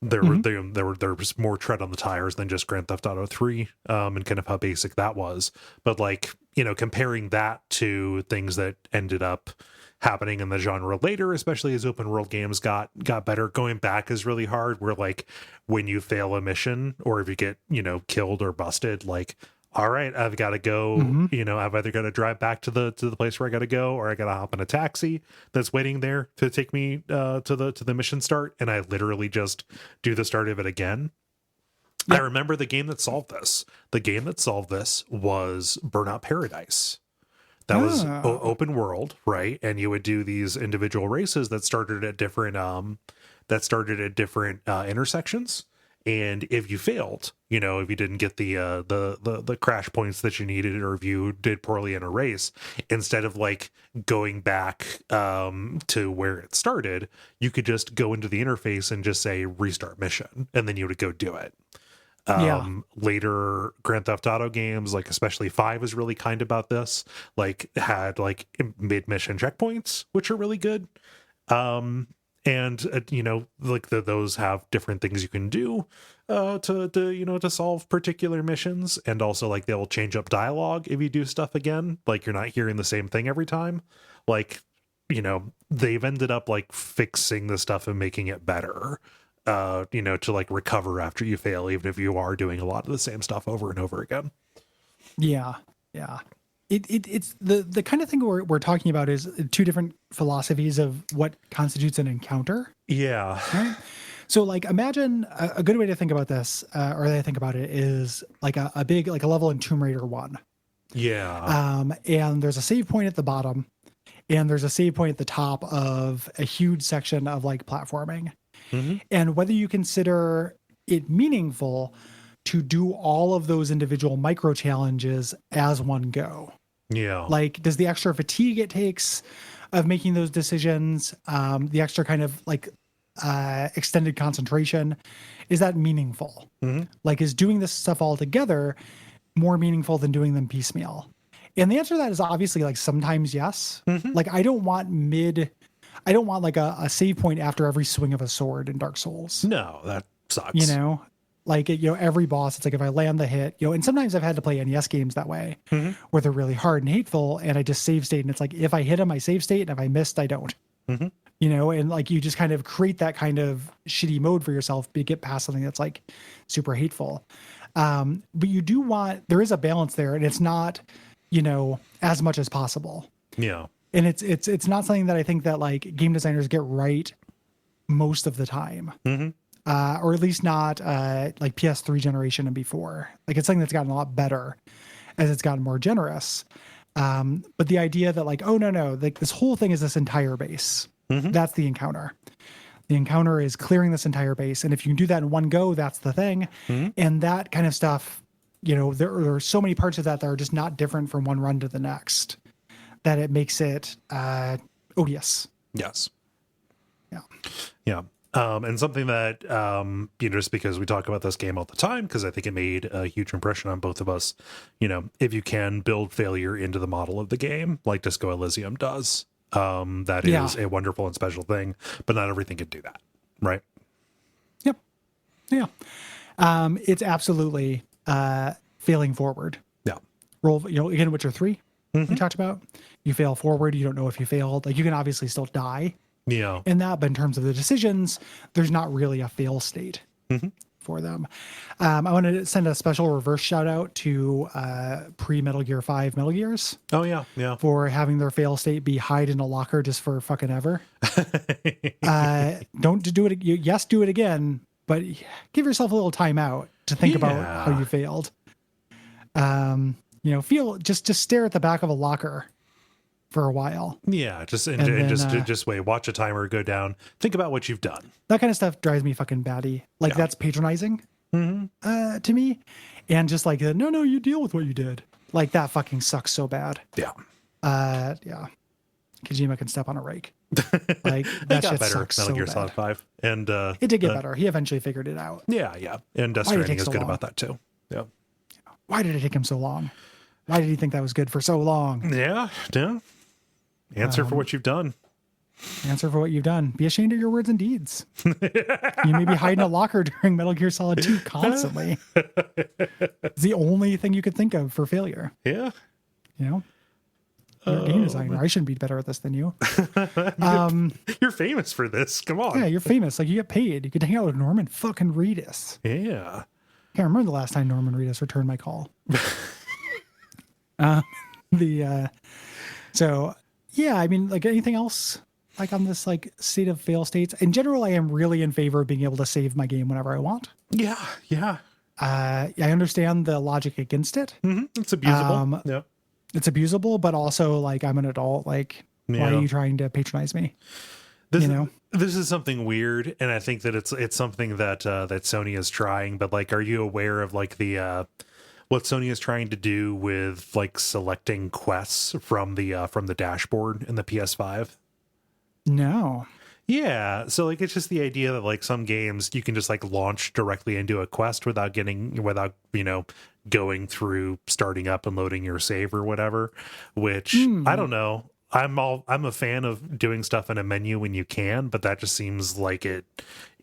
There was more tread on the tires than just Grand Theft Auto 3, and kind of how basic that was. But like, comparing that to things that ended up happening in the genre later, especially as open world games got better, going back is really hard. Where like when you fail a mission or if you get, killed or busted, like, all right, I've got to go, I've either got to drive back to the place where I got to go, or I got to hop in a taxi that's waiting there to take me to the mission start. And I literally just do the start of it again. Yep. I remember the game that solved this. The game that solved this was Burnout Paradise. That was open world, right? And you would do these individual races that started at different intersections. And if you failed, if you didn't get the crash points that you needed, or if you did poorly in a race, instead of like going back to where it started, you could just go into the interface and just say restart mission, and then you would go do it. Later Grand Theft Auto games, like especially 5 is really kind about this, like had like mid-mission checkpoints, which are really good. Like those have different things you can do to solve particular missions, and also like they'll change up dialogue if you do stuff again, like you're not hearing the same thing every time. Like, they've ended up like fixing the stuff and making it better, to like recover after you fail, even if you are doing a lot of the same stuff over and over again. Yeah. It's the kind of thing we're talking about is two different philosophies of what constitutes an encounter. Yeah. Right? So like imagine a good way to think about this, or that I think about it, is like a big, like a level in Tomb Raider 1. Yeah. And there's a save point at the bottom, and there's a save point at the top of a huge section of like platforming. And whether you consider it meaningful to do all of those individual micro challenges as one go. Yeah. Like, does the extra fatigue it takes of making those decisions, the extra kind of like extended concentration, is that meaningful? Like, is doing this stuff all together more meaningful than doing them piecemeal? And the answer to that is obviously like sometimes yes. Like, I don't want I don't want like a save point after every swing of a sword in Dark Souls. No, that sucks. You know, like every boss, it's like if I land the hit, and sometimes I've had to play NES games that way, where they're really hard and hateful, and I just save state, and it's like if I hit them, I save state, and if I missed, I don't. And like you just kind of create that kind of shitty mode for yourself, but you get past something that's like super hateful. But you do there is a balance there, and it's not, as much as possible. Yeah. And it's not something that I think that like game designers get right most of the time. Or at least not like PS3 generation and before. Like it's something that's gotten a lot better as it's gotten more generous. But the idea that like, oh no, like this whole thing is this entire base. That's the encounter. The encounter is clearing this entire base. And if you can do that in one go, that's the thing. And that kind of stuff, there are so many parts of that are just not different from one run to the next, that it makes it odious. Yes. Yeah. Yeah. And something that, just because we talk about this game all the time, because I think it made a huge impression on both of us, if you can build failure into the model of the game, like Disco Elysium does, that is a wonderful and special thing, but not everything can do that. Right. Yep. Yeah. It's absolutely failing forward. Yeah. Roll, again, Witcher 3, we talked about. You fail forward, you don't know if you failed. Like you can obviously still die. Yeah. In that, but in terms of the decisions, there's not really a fail state for them. I want to send a special reverse shout out to pre-Metal Gear 5 Metal Gears. Oh, yeah. Yeah. For having their fail state be hide in a locker just for fucking ever. Don't do it. Yes, do it again, but give yourself a little time out to think about how you failed. Just stare at the back of a locker for a while. Yeah, just wait, watch a timer go down, think about what you've done. That kind of stuff drives me fucking batty. Like that's patronizing to me. And just like, no, you deal with what you did. Like that fucking sucks so bad. Yeah. Yeah. Kojima can step on a rake. Like that shit better, sucks Metal so Gear bad. Solid 5. And it did get better. He eventually figured it out. Yeah. And Death Stranding is good about that too. Yeah. Why did it take him so long? Why did he think that was good for so long? Yeah. Answer for what you've done. Answer for what you've done. Be ashamed of your words and deeds. You may be hiding a locker during Metal Gear Solid 2 constantly. It's the only thing you could think of for failure. Yeah. You're a game designer. I shouldn't be better at this than you. You're famous for this. Come on. Yeah, you're famous. Like you get paid. You could hang out with Norman fucking Reedus. Yeah. Can't remember the last time Norman Reedus returned my call. So yeah, I mean, like anything else, like on this like state of fail states in general, I am really in favor of being able to save my game whenever I want. Yeah. I understand the logic against it. It's abusable. Yeah. It's abusable, but also like I'm an adult. Like, why are you trying to patronize me? This is something weird, and I think that it's something that that Sony is trying. But like, are you aware of like the what Sony is trying to do with like selecting quests from the dashboard in the PS5? No. Yeah, so like it's just the idea that like some games you can just like launch directly into a quest without going through starting up and loading your save or whatever, which I don't know. I'm a fan of doing stuff in a menu when you can, but that just seems like it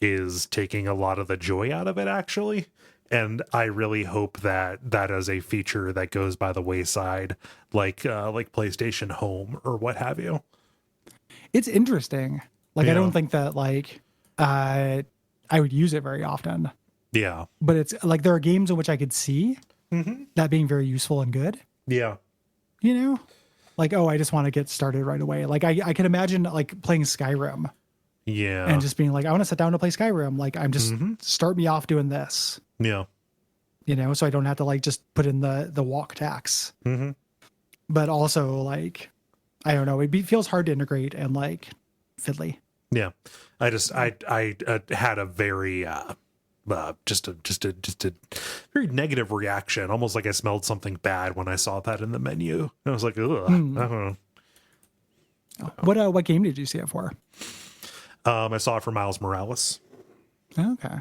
is taking a lot of the joy out of it actually. And I really hope that that is a feature that goes by the wayside, like PlayStation Home or what have you. It's interesting. Like, I don't think that like I would use it very often. Yeah. But it's like there are games in which I could see that being very useful and good. Yeah. Like, oh, I just want to get started right away. Like I can imagine like playing Skyrim. Yeah. And just being like, I want to sit down to play Skyrim. Like I'm just start me off doing this. Yeah. So I don't have to like just put in the walk tax. But also like, I don't know, it feels hard to integrate and like fiddly. Yeah. I had a very just a very negative reaction, almost like I smelled something bad when I saw that in the menu. And I was like, ugh. I don't know. What game did you see it for? I saw it for Miles Morales. Okay.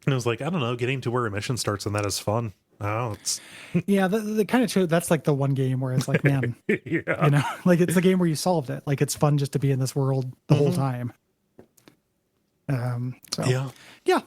And I was like, I don't know, getting to where a mission starts and that is fun. Oh, it's Yeah, the kind of show that's like the one game where it's like, man, yeah. like it's the game where you solved it. Like it's fun just to be in this world the whole time. So Yeah. yeah,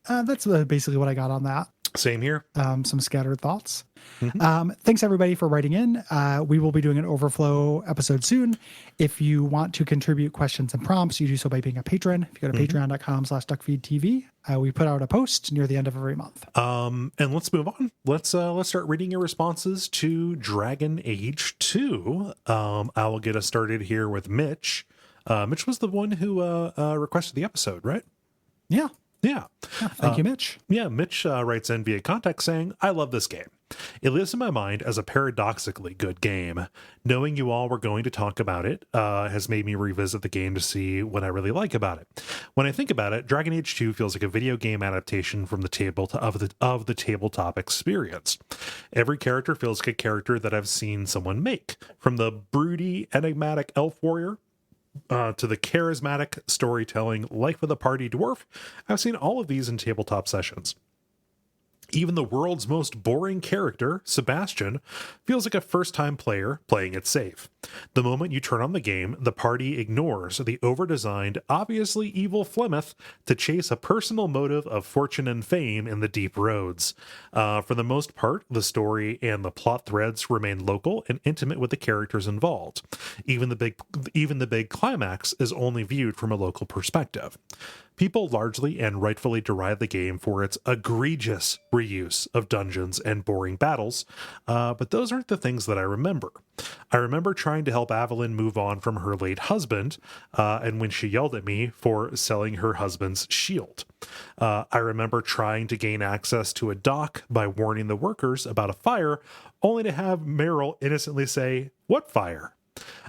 that's basically what I got on that. Same here. Some scattered thoughts. Mhm. Thanks everybody for writing in. We will be doing an overflow episode soon. If you want to contribute questions and prompts, you do so by being a patron. If you go to patreon.com/Duckfeed.tv, we put out a post near the end of every month. And let's move on. Let's start reading your responses to Dragon Age 2. I will get us started here with Mitch. Mitch was the one who requested the episode, right? Yeah. Yeah. Thank you, Mitch. Yeah, Mitch writes in via contact saying, I love this game. It lives in my mind as a paradoxically good game. Knowing you all were going to talk about it has made me revisit the game to see what I really like about it. When I think about it, Dragon Age 2 feels like a video game adaptation from of the tabletop experience. Every character feels like a character that I've seen someone make, from the broody, enigmatic elf warrior to the charismatic storytelling life of the party dwarf. I've seen all of these in tabletop sessions. Even the world's most boring character, Sebastian, feels like a first-time player playing it safe. The moment you turn on the game, the party ignores the over-designed, obviously evil Flemeth to chase a personal motive of fortune and fame in the deep roads. For the most part, the story and the plot threads remain local and intimate with the characters involved. Even the big climax is only viewed from a local perspective. People largely and rightfully deride the game for its egregious reuse of dungeons and boring battles, but those aren't the things that I remember. I remember trying to help Evelyn move on from her late husband, and when she yelled at me for selling her husband's shield. I remember trying to gain access to a dock by warning the workers about a fire, only to have Meryl innocently say, "What fire?"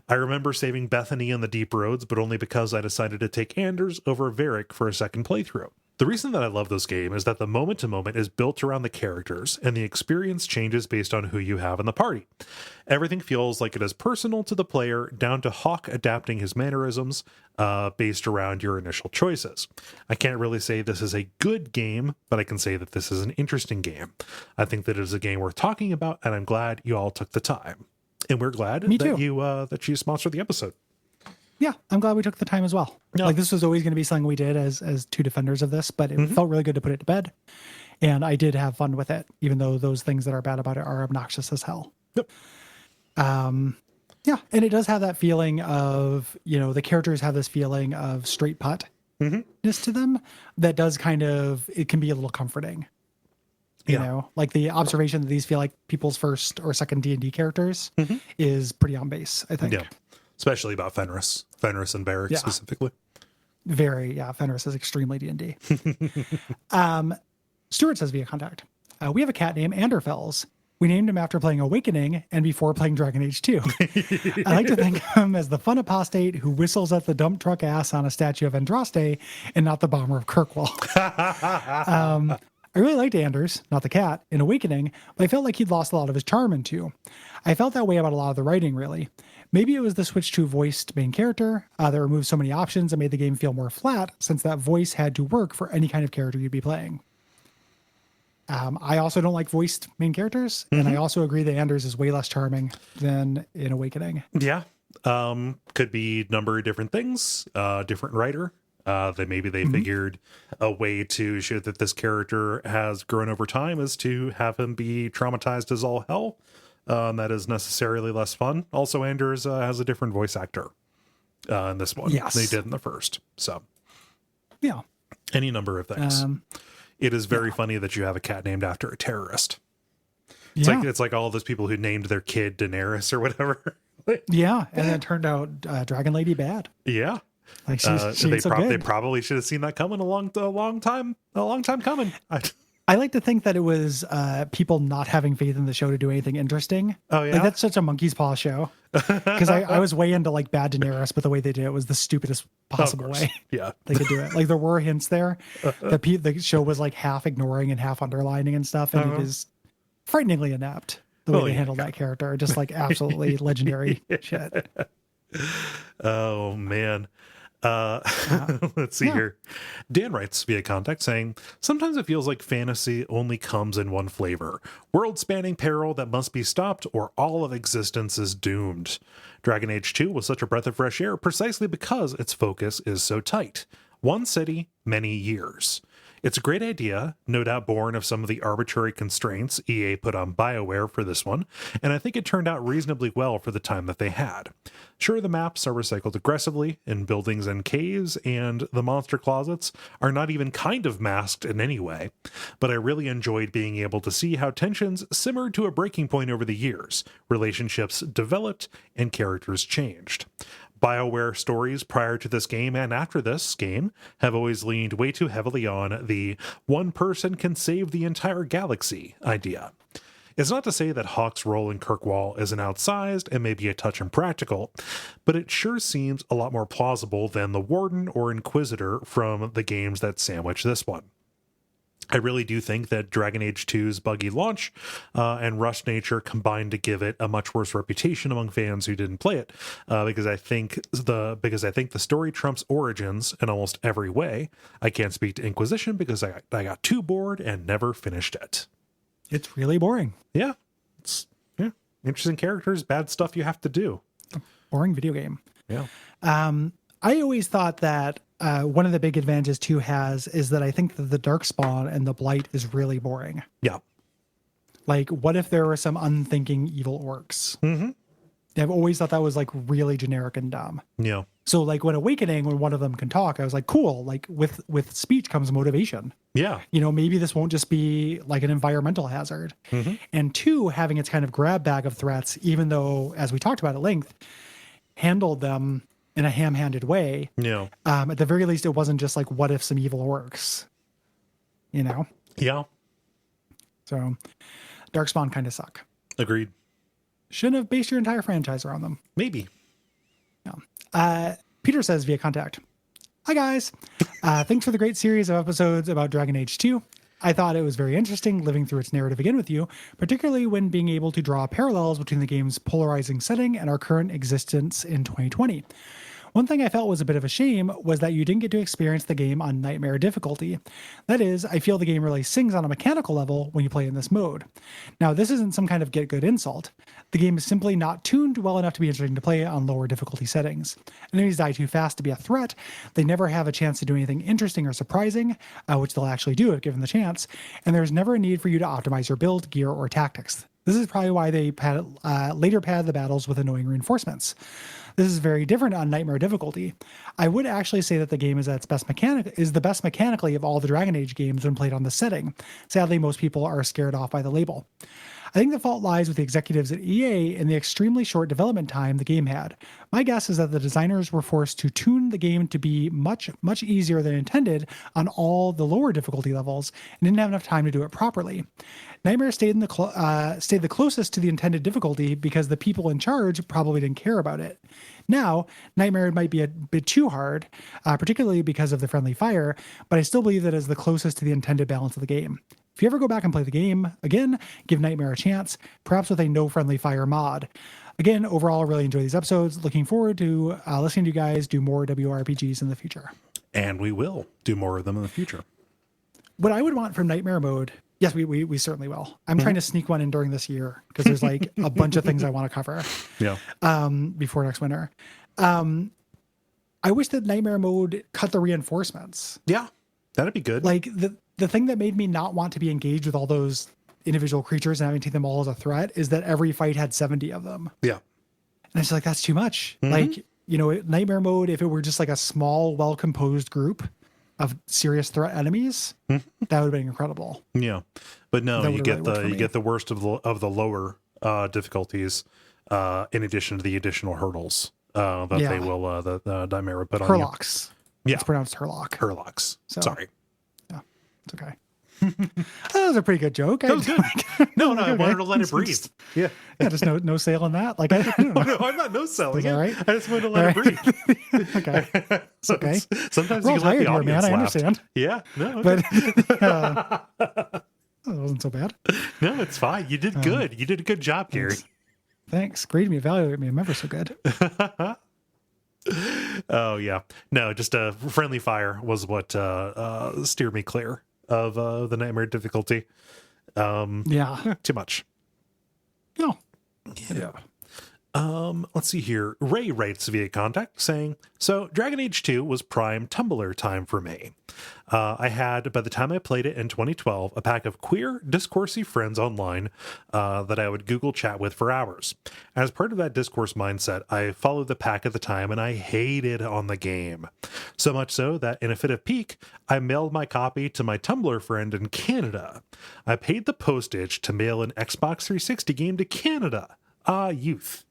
I remember saving Bethany in the deep roads, but only because I decided to take Anders over Varric for a second playthrough. The reason that I love this game is that the moment-to-moment is built around the characters, and the experience changes based on who you have in the party. Everything feels like it is personal to the player, down to Hawk adapting his mannerisms based around your initial choices. I can't really say this is a good game, but I can say that this is an interesting game. I think that it is a game worth talking about, and I'm glad you all took the time. And we're glad that you sponsored the episode. Yeah, I'm glad we took the time as well. Yeah. Like this was always going to be something we did as two defenders of this, but it felt really good to put it to bed. And I did have fun with it, even though those things that are bad about it are obnoxious as hell. Yep. Yeah, and it does have that feeling of, the characters have this feeling of straight putt-ness to them that does it can be a little comforting. You know, like the observation that these feel like people's first or second D&D characters is pretty on base, I think. Yeah, especially about Fenris and Varric specifically. Fenris is extremely D&D. Stuart says via contact, we have a cat named Anderfels. We named him after playing Awakening and before playing Dragon Age 2. I like to think of him as the fun apostate who whistles at the dump truck ass on a statue of Andraste and not the bomber of Kirkwall. I really liked Anders, not the cat, in Awakening, but I felt like he'd lost a lot of his charm in 2. I felt that way about a lot of the writing, really. Maybe it was the switch to a voiced main character that removed so many options and made the game feel more flat, since that voice had to work for any kind of character you'd be playing. I also don't like voiced main characters, and I also agree that Anders is way less charming than in Awakening. Yeah. Could be a number of different things, different writer. That maybe they figured a way to show that this character has grown over time is to have him be traumatized as all hell. That is necessarily less fun. Also, Anders has a different voice actor in this one than he did in the first. So, yeah, any number of things. It is very funny that you have a cat named after a terrorist. It's like all those people who named their kid Daenerys or whatever. Yeah, and it turned out Dragon Lady bad. Yeah. Like they probably should have seen that coming a long time coming. I like to think that it was people not having faith in the show to do anything interesting. Oh yeah, like that's such a monkey's paw show. Because I was way into like bad Daenerys, but the way they did it was the stupidest possible way. Yeah, they could do it. Like there were hints there that the show was like half ignoring and half underlining and stuff, and it is frighteningly inept the way they handled that character. Just like absolutely legendary shit. Oh man. Let's see here. Dan writes via contact saying, sometimes it feels like fantasy only comes in one flavor. World-spanning peril that must be stopped or all of existence is doomed. Dragon Age 2 was such a breath of fresh air precisely because its focus is so tight. One city, many years. It's a great idea, no doubt born of some of the arbitrary constraints EA put on BioWare for this one, and I think it turned out reasonably well for the time that they had. Sure, the maps are recycled aggressively in buildings and caves, and the monster closets are not even kind of masked in any way, but I really enjoyed being able to see how tensions simmered to a breaking point over the years, relationships developed, and characters changed. BioWare stories prior to this game and after this game have always leaned way too heavily on the one person can save the entire galaxy idea. It's not to say that Hawk's role in Kirkwall isn't outsized and maybe a touch impractical, but it sure seems a lot more plausible than the Warden or Inquisitor from the games that sandwich this one. I really do think that Dragon Age 2's buggy launch and rushed nature combined to give it a much worse reputation among fans who didn't play it, because I think the story trumps Origins in almost every way. I can't speak to Inquisition because I got too bored and never finished it. It's really boring. Yeah, interesting characters, bad stuff you have to do. Boring video game. Yeah. I always thought that one of the big advantages 2 has is that I think that the Darkspawn and the Blight is really boring. Yeah. Like, what if there were some unthinking evil orcs? Mm-hmm. I've always thought that was like really generic and dumb. Yeah. So like when Awakening, when one of them can talk, I was like, cool. Like with speech comes motivation. Yeah. You know, maybe this won't just be like an environmental hazard. Mm-hmm. And 2, having its kind of grab bag of threats, even though, as we talked about at length, handled them in a ham-handed way. Yeah. At the very least, it wasn't just like, what if some evil orcs? You know? Yeah. So Darkspawn kind of suck. Agreed. Shouldn't have based your entire franchise around them. Maybe. Yeah. Peter says via contact, hi guys. Thanks for the great series of episodes about Dragon Age 2. I thought it was very interesting living through its narrative again with you, particularly when being able to draw parallels between the game's polarizing setting and our current existence in 2020. One thing I felt was a bit of a shame was that you didn't get to experience the game on Nightmare difficulty. That is, I feel the game really sings on a mechanical level when you play in this mode. Now, this isn't some kind of get-good insult. The game is simply not tuned well enough to be interesting to play on lower difficulty settings. Enemies die too fast to be a threat. They never have a chance to do anything interesting or surprising, which they'll actually do if given the chance, and there's never a need for you to optimize your build, gear, or tactics. This is probably why they later padded the battles with annoying reinforcements. This is very different on Nightmare difficulty. I would actually say that the game is the best mechanically of all the Dragon Age games when played on this setting. Sadly, most people are scared off by the label. I think the fault lies with the executives at EA and the extremely short development time the game had. My guess is that the designers were forced to tune the game to be much, much easier than intended on all the lower difficulty levels and didn't have enough time to do it properly. Nightmare stayed the closest to the intended difficulty because the people in charge probably didn't care about it. Now, Nightmare might be a bit too hard, particularly because of the friendly fire, but I still believe that is the closest to the intended balance of the game. If you ever go back and play the game again, give Nightmare a chance, perhaps with a no friendly fire mod. Again, overall, I really enjoy these episodes. Looking forward to listening to you guys do more WRPGs in the future. And we will do more of them in the future. What I would want from Nightmare mode, yes, we certainly will. I'm trying to sneak one in during this year because there's like a bunch of things I want to cover. Yeah. Before next winter. I wish that Nightmare mode cut the reinforcements. Yeah, that'd be good. Like the thing that made me not want to be engaged with all those individual creatures and having to take them all as a threat is that every fight had 70 of them. Yeah. And it's like, that's too much. Like, you know, Nightmare mode, if it were just like a small, well-composed group of serious threat enemies, that would have been incredible. Yeah. But no, you get really the worst of the lower difficulties in addition to the additional hurdles that they will the Nightmare would put on you. Herlocks. Yeah. It's pronounced Herlock. Herlocks. So, Sorry. Yeah, it's okay. That was a pretty good joke. That was good. No, I wanted to let it breathe. Yeah. Yeah, just no sale on that. Like, I don't know. No, I'm not no selling it. All right? I just wanted to let it breathe. Okay. It's okay. Sometimes We're you all can let the tired here, audience man. I laugh. understand. Yeah. No. Okay. But that wasn't so bad. No, it's fine. You did good. You did a good job, Gary. Thanks. Grade me, evaluate me. I'm ever so good. Oh yeah, no, just a friendly fire was what steered me clear of the nightmare difficulty. Yeah. Too much. No. Yeah. Let's see here. Ray writes via contact saying, so Dragon Age 2 was prime Tumblr time for me. I had, by the time I played it in 2012, a pack of queer, discoursey friends online that I would Google chat with for hours. As part of that discourse mindset, I followed the pack at the time and I hated on the game. So much so that in a fit of pique, I mailed my copy to my Tumblr friend in Canada. I paid the postage to mail an Xbox 360 game to Canada. Youth.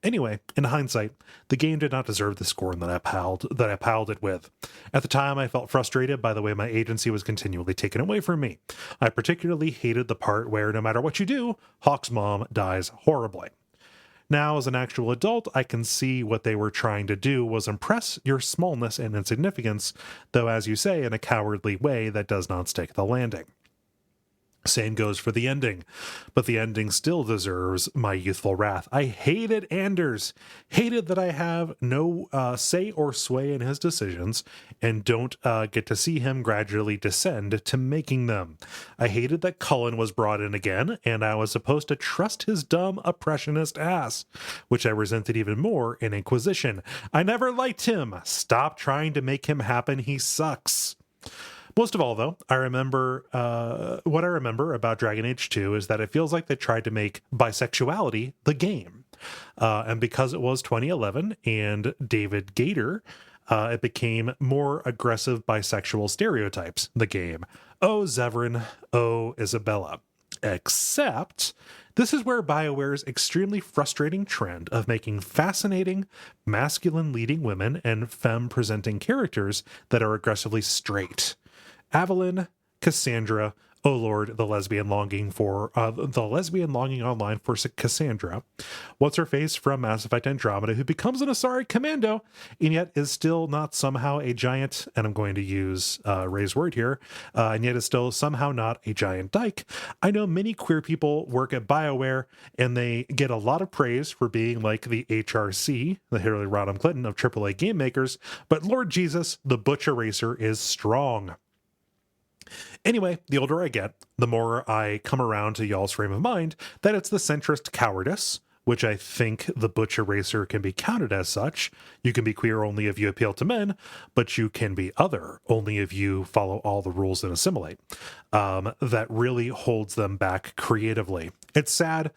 Anyway, in hindsight, the game did not deserve the scorn that I piled it with. At the time, I felt frustrated by the way my agency was continually taken away from me. I particularly hated the part where no matter what you do, Hawk's mom dies horribly. Now, as an actual adult, I can see what they were trying to do was impress your smallness and insignificance, though, as you say, in a cowardly way that does not stick the landing. Same goes for the ending, but the ending still deserves my youthful wrath. I hated Anders, hated that I have no say or sway in his decisions and don't get to see him gradually descend to making them. I hated that Cullen was brought in again, and I was supposed to trust his dumb oppressionist ass, which I resented even more in Inquisition. I never liked him. Stop trying to make him happen. He sucks. Most of all, though, I remember what I remember about Dragon Age 2 is that it feels like they tried to make bisexuality the game. And because it was 2011 and David Gator, it became more aggressive bisexual stereotypes, the game. Oh, Zevran. Oh, Isabella. Except this is where BioWare's extremely frustrating trend of making fascinating, masculine leading women and femme-presenting characters that are aggressively straight. Evelyn, Cassandra, oh Lord, the lesbian longing online for Cassandra. What's her face from Mass Effect Andromeda, who becomes an Asari commando and yet is still not somehow a giant, and I'm going to use Ray's word here, and yet is still somehow not a giant dyke. I know many queer people work at BioWare and they get a lot of praise for being like the HRC, the Hillary Rodham Clinton of AAA game makers, but Lord Jesus, the Butch Eraser is strong. Anyway, the older I get, the more I come around to y'all's frame of mind that it's the centrist cowardice, which I think the Butch Eraser can be counted as such. You can be queer only if you appeal to men, but you can be other only if you follow all the rules and assimilate. That really holds them back creatively. It's sad,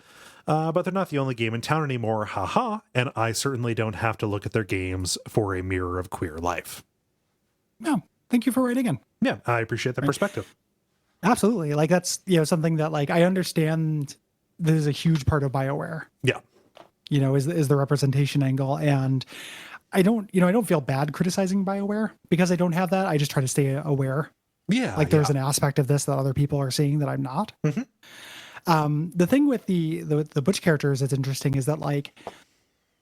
but they're not the only game in town anymore, haha, and I certainly don't have to look at their games for a mirror of queer life. No, thank you for writing in. Yeah, I appreciate that perspective. Absolutely. Like that's, something that like I understand this is a huge part of BioWare. Yeah. Is the representation angle. And I don't feel bad criticizing BioWare because I don't have that. I just try to stay aware. Yeah. Like there's an aspect of this that other people are seeing that I'm not. Mm-hmm. The thing with the Butch characters that's interesting is that like,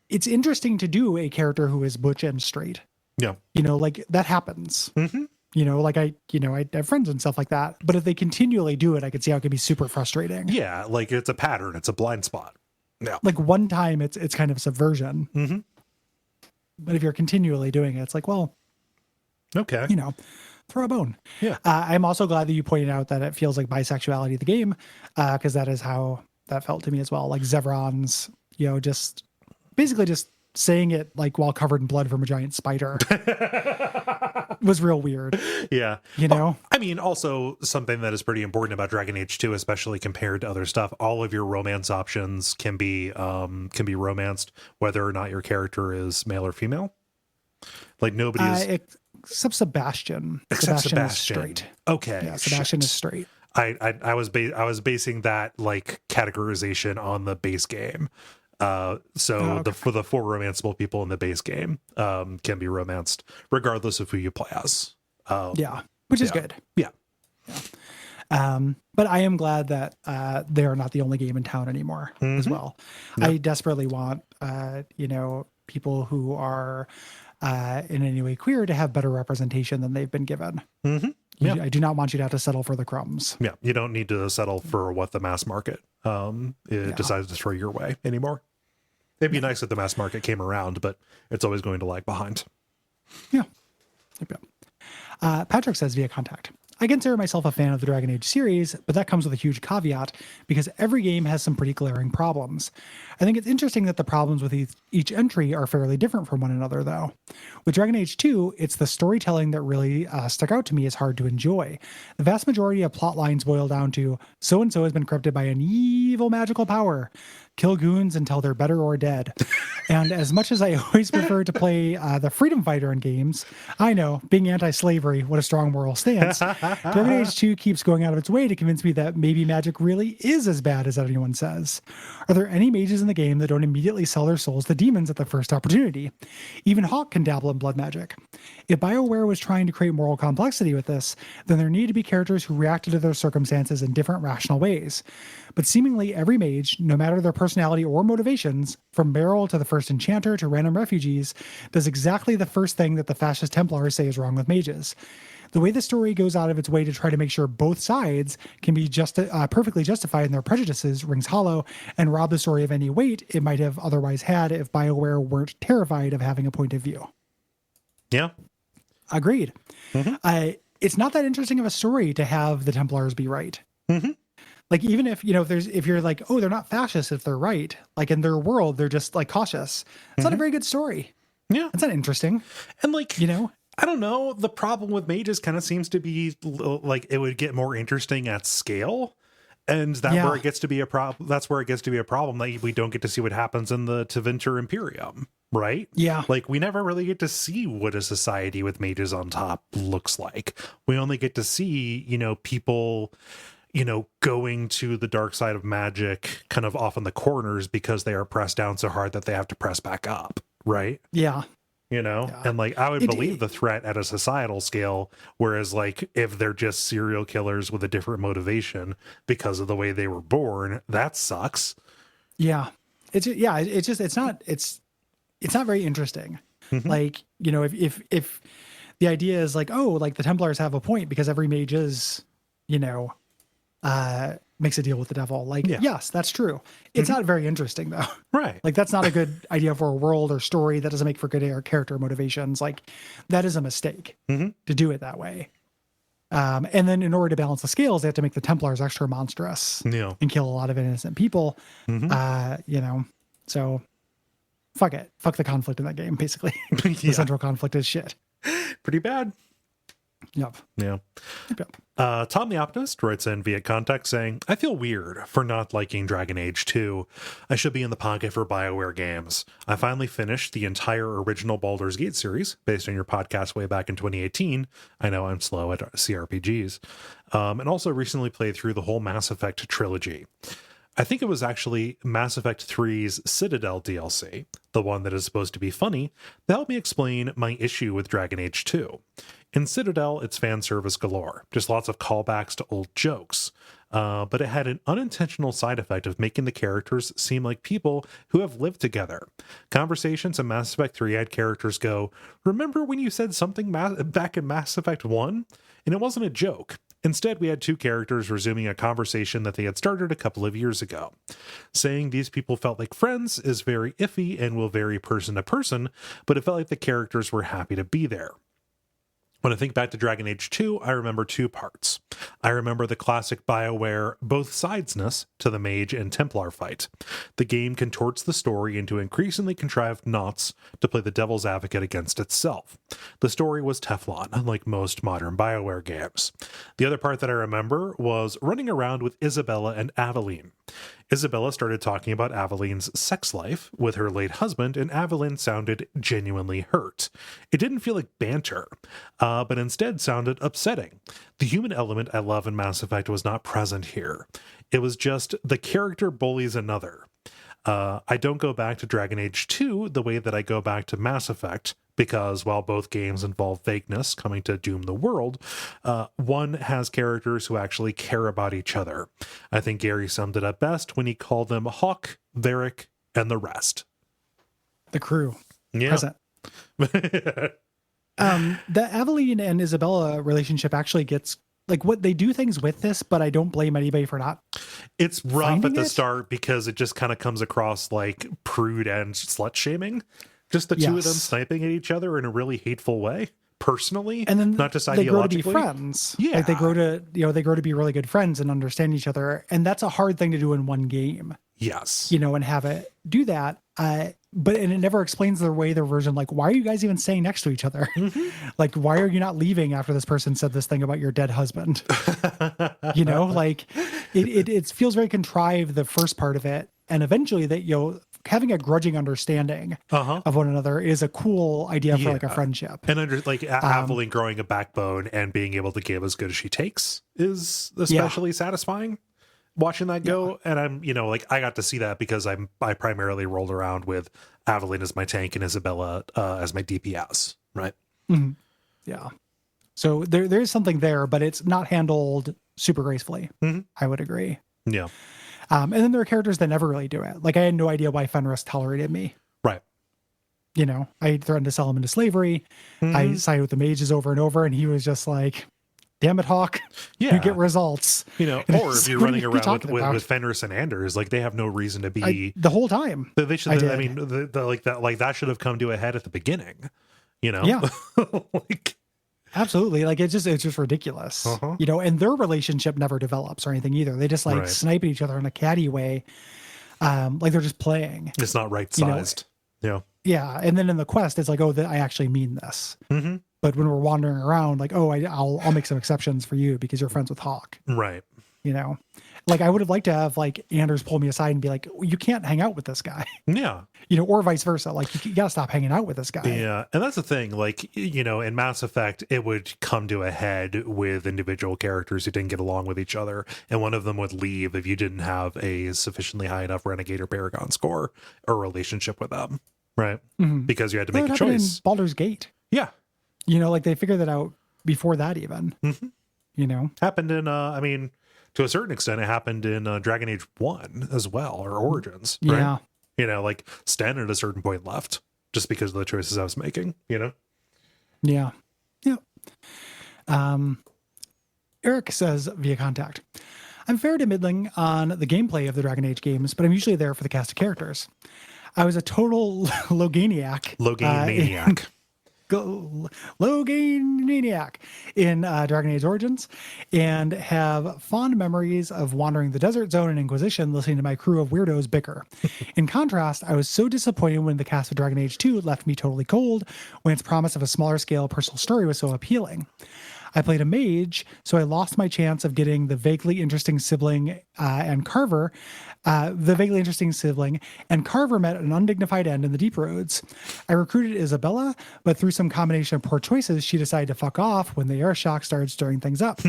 it's interesting to do a character who is Butch and straight. Yeah. Like that happens. Mm-hmm. Like I have friends and stuff like that, but if they continually do it, I could see how it could be super frustrating. Yeah. Like it's a pattern. It's a blind spot. Yeah. Like one time it's kind of subversion, mm-hmm. but if you're continually doing it, it's like, well, okay, throw a bone. Yeah. I'm also glad that you pointed out that it feels like bisexuality of the game, because that is how that felt to me as well. Like Zevran's, just basically just saying it like while covered in blood from a giant spider was real weird. Yeah. Well, I mean, also something that is pretty important about Dragon Age 2, especially compared to other stuff, all of your romance options can be romanced, whether or not your character is male or female. Like nobody's except Sebastian. Sebastian is straight. Okay. Yeah, Sebastian is straight. I was basing that like categorization on the base game. For the 4 romanceable people in the base game can be romanced regardless of who you play as. Which is good. Yeah. But I am glad that they're not the only game in town anymore as well. Yep. I desperately want people who are in any way queer to have better representation than they've been given. Mm-hmm. Yeah. I do not want you to have to settle for the crumbs. Yeah, you don't need to settle for what the mass market decides to throw your way anymore. It'd be nice if the mass market came around, but it's always going to lag behind. Yeah. Yep, yep. Patrick says via contact, I consider myself a fan of the Dragon Age series, but that comes with a huge caveat because every game has some pretty glaring problems. I think it's interesting that the problems with each entry are fairly different from one another, though. With Dragon Age 2, it's the storytelling that really stuck out to me as hard to enjoy. The vast majority of plot lines boil down to so-and-so has been corrupted by an evil magical power. Kill goons until they're better or dead. And as much as I always prefer to play the freedom fighter in games, I know, being anti-slavery, what a strong moral stance, Dragon Age 2 keeps going out of its way to convince me that maybe magic really is as bad as everyone says. Are there any mages in the game that don't immediately sell their souls to demons at the first opportunity? Even Hawk can dabble in blood magic. If BioWare was trying to create moral complexity with this, then there need to be characters who reacted to their circumstances in different rational ways. But seemingly every mage, no matter their personality or motivations, from Beryl to the first enchanter to random refugees, does exactly the first thing that the fascist Templars say is wrong with mages. The way the story goes out of its way to try to make sure both sides can be perfectly justified in their prejudices rings hollow and rob the story of any weight it might have otherwise had if BioWare weren't terrified of having a point of view. Yeah. Agreed. Mm-hmm. It's not that interesting of a story to have the Templars be right. Mm-hmm. Like, even if, if you're like, oh, they're not fascists if they're right. Like, in their world, they're just, like, cautious. It's not a very good story. Yeah. It's not interesting. And, like, I don't know. The problem with mages kind of seems to be, like, it would get more interesting at scale. And where it gets to be a problem. That's where it gets to be a problem that we don't get to see what happens in the Tevinter Imperium, right? Yeah. Like, we never really get to see what a society with mages on top looks like. We only get to see, people, going to the dark side of magic kind of off in the corners because they are pressed down so hard that they have to press back up, right? Yeah. And like, I would believe the threat at a societal scale, whereas like if they're just serial killers with a different motivation because of the way they were born, that sucks. Yeah. It's not very interesting. Mm-hmm. Like, if the idea is like, oh, like the Templars have a point because every mage is, makes a deal with the devil. Like, yes, that's true. It's not very interesting though. Right. Like, that's not a good idea for a world or story. That doesn't make for good character motivations. Like, that is a mistake to do it that way. And then in order to balance the scales, they have to make the Templars extra monstrous and kill a lot of innocent people. So fuck it. Fuck the conflict in that game, basically. The central conflict is shit. Pretty bad. Yep. Yeah. Tom the Optimist writes in via contact saying, I feel weird for not liking Dragon Age 2. I should be in the pocket for BioWare games. I finally finished the entire original Baldur's Gate series based on your podcast way back in 2018. I know I'm slow at CRPGs. And also recently played through the whole Mass Effect trilogy. I think it was actually Mass Effect 3's Citadel DLC, the one that is supposed to be funny, that helped me explain my issue with Dragon Age 2. In Citadel, it's fan service galore, just lots of callbacks to old jokes. But it had an unintentional side effect of making the characters seem like people who have lived together. Conversations in Mass Effect 3 had characters go, remember when you said something back in Mass Effect 1? And it wasn't a joke. Instead, we had two characters resuming a conversation that they had started a couple of years ago. Saying these people felt like friends is very iffy and will vary person to person, but it felt like the characters were happy to be there. When I think back to Dragon Age 2, I remember two parts. I remember the classic BioWare both-sidesness to the Mage and Templar fight. The game contorts the story into increasingly contrived knots to play the devil's advocate against itself. The story was Teflon, unlike most modern BioWare games. The other part that I remember was running around with Isabella and Aveline. Isabella started talking about Aveline's sex life with her late husband, and Aveline sounded genuinely hurt. It didn't feel like banter, but instead sounded upsetting. The human element I love in Mass Effect was not present here. It was just the character bullies another. I don't go back to Dragon Age 2 the way that I go back to Mass Effect, because while both games involve vagueness coming to doom the world, one has characters who actually care about each other. I think Gary summed it up best when he called them Hawk, Varric, and the rest. The crew. Yeah. Present. The Aveline and Isabella relationship actually gets like what they do things with this, but I don't blame anybody for not. It's rough Finding at the it? start because it just kind of comes across like prude and slut shaming. Just the two of them Yes. sniping at each other in a really hateful way, personally, And then not just they grow to be ideologically. friends. Like they Yeah. grow to, they grow to be really good friends and understand each other. And that's a hard thing to do in one game, Yes. and have it do that. But and it never explains their way, their version. Like, why are you guys even staying next to each other? Like, why are you not leaving after this person said this thing about your dead husband? Like it feels very contrived, the first part of it. And eventually that, having a grudging understanding of one another is a cool idea for like a friendship. And under like Aveline growing a backbone and being able to give as good as she takes is especially satisfying. Watching that go, and I'm, like I got to see that because I primarily rolled around with Aveline as my tank and Isabella as my DPS, right? Mm-hmm. Yeah. So there's something there, but it's not handled super gracefully. I would agree. Yeah. And then there are characters that never really do it. Like I had no idea why Fenris tolerated me. Right. I threatened to sell him into slavery. I sided with the mages over and over, and he was just like, damn it, Hawk. Yeah. You get results. Or if you're running around with Fenris and Anders, like they have no reason to be the whole time. They should. I mean, that should have come to a head at the beginning. Yeah. Like absolutely. Like it's just ridiculous. And their relationship never develops or anything either. They just like snipe at each other in a catty way. Like they're just playing. It's not right sized. Yeah. And then in the quest, it's like, oh, I actually mean this. But when we're wandering around, like, oh, I'll make some exceptions for you because you're friends with Hawk. Right. Like I would have liked to have like Anders pull me aside and be like, well, you can't hang out with this guy. Yeah. Or vice versa. Like you gotta stop hanging out with this guy. Yeah. And that's the thing. Like, in Mass Effect, it would come to a head with individual characters who didn't get along with each other. And one of them would leave if you didn't have a sufficiently high enough Renegade or Paragon score or relationship with them. Right. Because you had to make a choice. In Baldur's Gate. Yeah. Like they figured that out before that even. Happened in, to a certain extent, it happened in Dragon Age 1 as well, or Origins. Right? Yeah. Like Stan at a certain point left just because of the choices I was making, Yeah. Yeah. Eric says via contact, I'm fair to middling on the gameplay of the Dragon Age games, but I'm usually there for the cast of characters. I was a total Loganiac. Maniac. Loganiac in Dragon Age Origins, and have fond memories of wandering the desert zone and Inquisition listening to my crew of weirdos bicker. In contrast, I was so disappointed when the cast of Dragon Age 2 left me totally cold when its promise of a smaller scale personal story was so appealing. I played a mage, so I lost my chance of getting the vaguely interesting sibling and Carver. The vaguely interesting sibling and Carver met an undignified end in the Deep Roads. I recruited Isabella, but through some combination of poor choices, she decided to fuck off when the air shock started stirring things up.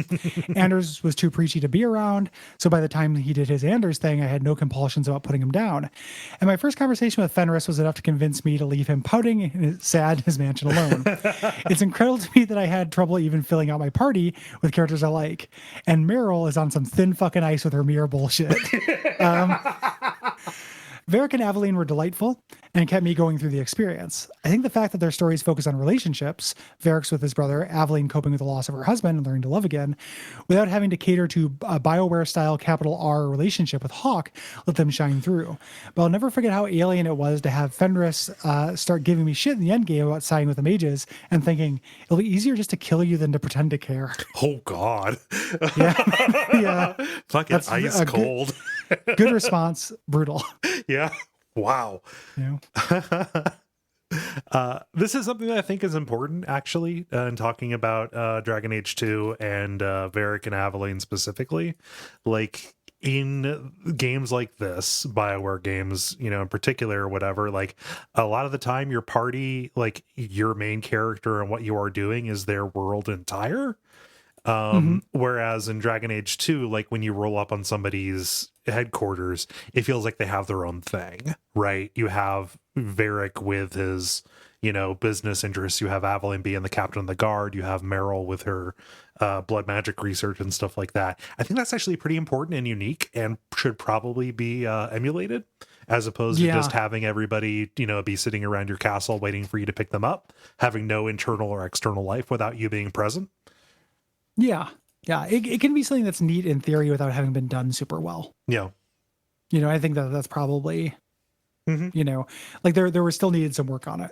Anders was too preachy to be around, so by the time he did his Anders thing, I had no compulsions about putting him down. And my first conversation with Fenris was enough to convince me to leave him pouting and sad in his mansion alone. It's incredible to me that I had trouble even filling out my party with characters I like. And Meryl is on some thin fucking ice with her mirror bullshit. Varric and Aveline were delightful and kept me going through the experience. I think the fact that their stories focus on relationships, Varric's with his brother, Aveline coping with the loss of her husband and learning to love again, without having to cater to a BioWare-style capital R relationship with Hawk, let them shine through. But I'll never forget how alien it was to have Fenris start giving me shit in the endgame about siding with the mages and thinking, it'll be easier just to kill you than to pretend to care. Oh, God. Yeah. Fucking ice cold. Good response. Brutal. Yeah. Wow. Yeah. This is something that I think is important, actually, in talking about Dragon Age 2 and Varric and Aveline specifically. Like, in games like this, BioWare games, in particular, or whatever, like, a lot of the time your party, like, your main character and what you are doing is their world entire. Whereas in Dragon Age 2, like when you roll up on somebody's headquarters, it feels like they have their own thing, right? You have Varric with his, business interests. You have Aveline being the captain of the guard. You have Meryl with her blood magic research and stuff like that. I think that's actually pretty important and unique and should probably be emulated as opposed to just having everybody, be sitting around your castle waiting for you to pick them up, having no internal or external life without you being present. Yeah. Yeah, it can be something that's neat in theory without having been done super well. Yeah. I think that's probably, Mm-hmm. like there was still needed some work on it.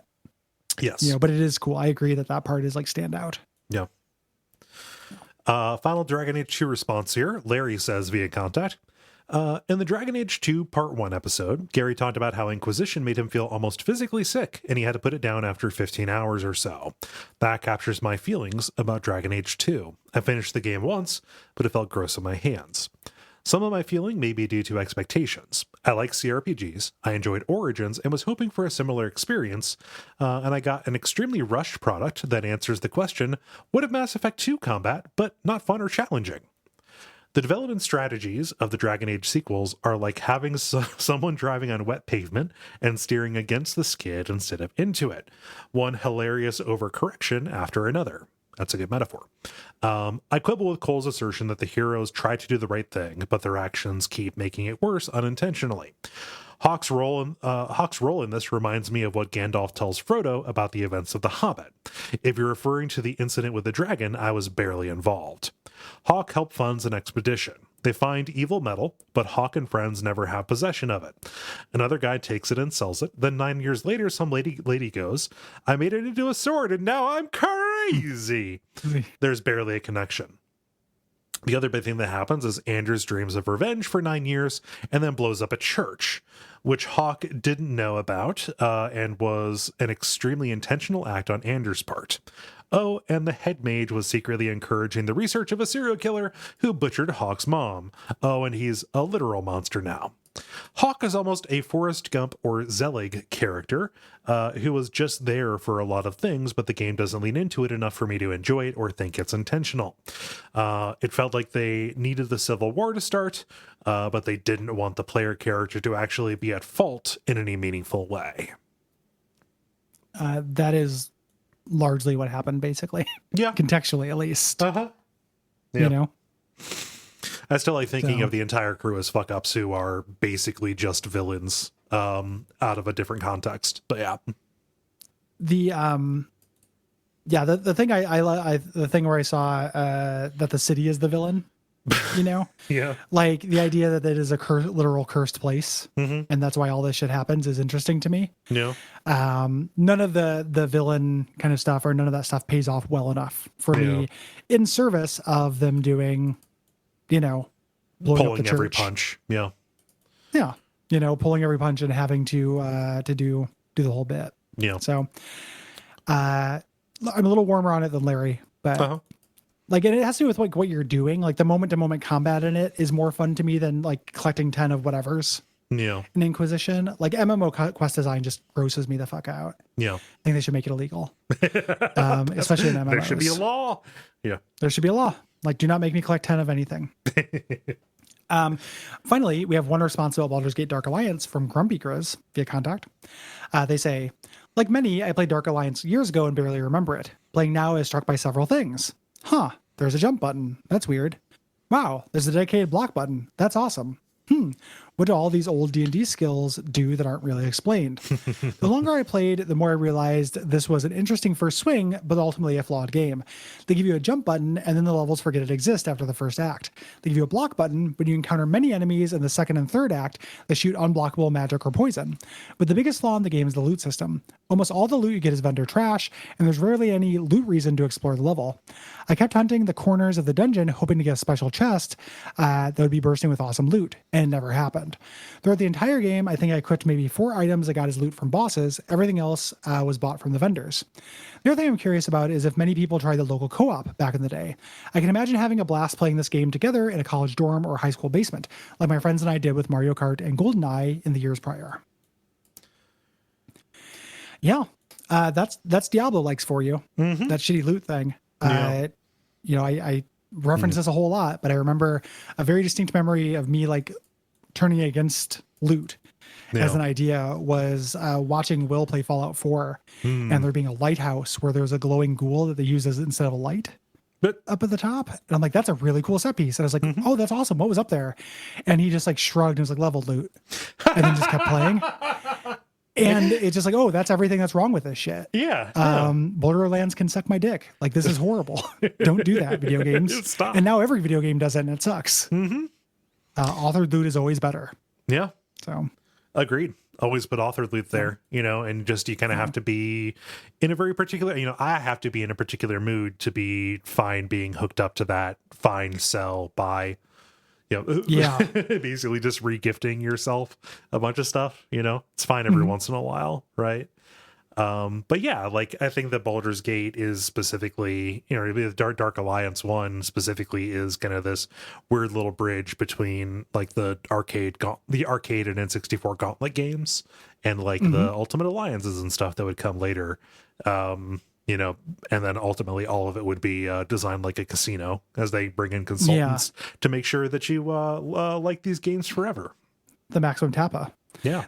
Yes. But it is cool. I agree that part is like stand out. Yeah. Final Dragon Age 2 response here. Larry says via contact. In the Dragon Age 2 Part 1 episode, Gary talked about how Inquisition made him feel almost physically sick, and he had to put it down after 15 hours or so. That captures my feelings about Dragon Age 2. I finished the game once, but it felt gross in my hands. Some of my feeling may be due to expectations. I like CRPGs, I enjoyed Origins, and was hoping for a similar experience, and I got an extremely rushed product that answers the question, what if Mass Effect 2 combat, but not fun or challenging? The development strategies of the Dragon Age sequels are like having someone driving on wet pavement and steering against the skid instead of into it. One hilarious overcorrection after another. That's a good metaphor. I quibble with Cole's assertion that the heroes try to do the right thing, but their actions keep making it worse unintentionally. Hawke's role in this reminds me of what Gandalf tells Frodo about the events of The Hobbit. If you're referring to the incident with the dragon, I was barely involved. Hawke helped funds an expedition. They find evil metal, but Hawke and friends never have possession of it. Another guy takes it and sells it. Then 9 years later, some lady goes, I made it into a sword and now I'm crazy. There's barely a connection. The other big thing that happens is Anders dreams of revenge for 9 years and then blows up a church, which Hawke didn't know about and was an extremely intentional act on Anders' part. Oh, and the head mage was secretly encouraging the research of a serial killer who butchered Hawke's mom. Oh, and he's a literal monster now. Hawke is almost a Forrest Gump or Zelig character who was just there for a lot of things, but the game doesn't lean into it enough for me to enjoy it or think it's intentional. It felt like they needed the Civil War to start, but they didn't want the player character to actually be at fault in any meaningful way. That is largely what happened, basically. Yeah. Contextually, at least. Uh-huh. Yeah. I still like thinking of the entire crew as fuck ups who are basically just villains out of a different context. But yeah. The thing the thing where I saw that the city is the villain, Yeah, like the idea that it is a literal cursed place, and that's why all this shit happens is interesting to me. Yeah. None of the villain kind of stuff or none of that stuff pays off well enough for me in service of them doing, blowing pulling up the church. Every punch. Yeah. Yeah. Pulling every punch and having to do the whole bit. Yeah. So, I'm a little warmer on it than Larry, but like, and it has to do with like what you're doing. Like the moment to moment combat in it is more fun to me than like collecting 10 of whatever's in Inquisition. Like MMO quest design just grosses me the fuck out. Yeah. I think they should make it illegal. Especially in MMOs. There should be a law. Yeah. There should be a law. Like, do not make me collect 10 of anything. Finally, we have one response about Baldur's Gate Dark Alliance from Grumpy Grizz via contact. They say, like many, I played Dark Alliance years ago and barely remember it. Playing now is struck by several things. There's a jump button. That's weird. Wow, there's a dedicated block button. That's awesome. What do all these old D&D skills do that aren't really explained? The longer I played, the more I realized this was an interesting first swing, but ultimately a flawed game. They give you a jump button, and then the levels forget it exists after the first act. They give you a block button when you encounter many enemies in the second and third act that shoot unblockable magic or poison. But the biggest flaw in the game is the loot system. Almost all the loot you get is vendor trash, and there's rarely any loot reason to explore the level. I kept hunting the corners of the dungeon, hoping to get a special chest that would be bursting with awesome loot, and it never happened. Throughout the entire game, I think I equipped maybe 4 items I got as loot from bosses. Everything else was bought from the vendors. The other thing I'm curious about is if many people tried the local co-op back in the day. I can imagine having a blast playing this game together in a college dorm or high school basement, like my friends and I did with Mario Kart and GoldenEye in the years prior. Yeah, that's Diablo likes for you. That shitty loot thing. I reference this a whole lot, but I remember a very distinct memory of me like turning against loot as an idea was watching Will play Fallout 4 and there being a lighthouse where there was a glowing ghoul that they used as instead of a light up at the top. And I'm like, that's a really cool set piece. And I was like, oh, that's awesome. What was up there? And he just like shrugged and was like, level loot. And then just kept playing. And it's just like, oh, that's everything that's wrong with this shit. Yeah. Borderlands can suck my dick. Like, this is horrible. Don't do that, video games. Stop. And now every video game does it, and it sucks. Mm-hmm. Authored loot is always better. Yeah. So Agreed. Always put authored loot there, and just you kind of have to be in a very particular, I have to be in a particular mood to be fine being hooked up to that, find, sell, buy, basically just regifting yourself a bunch of stuff, it's fine every once in a while, right? But yeah, like I think that Baldur's Gate is specifically, the Dark Alliance one specifically is kind of this weird little bridge between like the arcade and N64 Gauntlet games and like the Ultimate Alliances and stuff that would come later. And then ultimately all of it would be designed like a casino as they bring in consultants to make sure that you like these games forever. The maximum tappa. Yeah.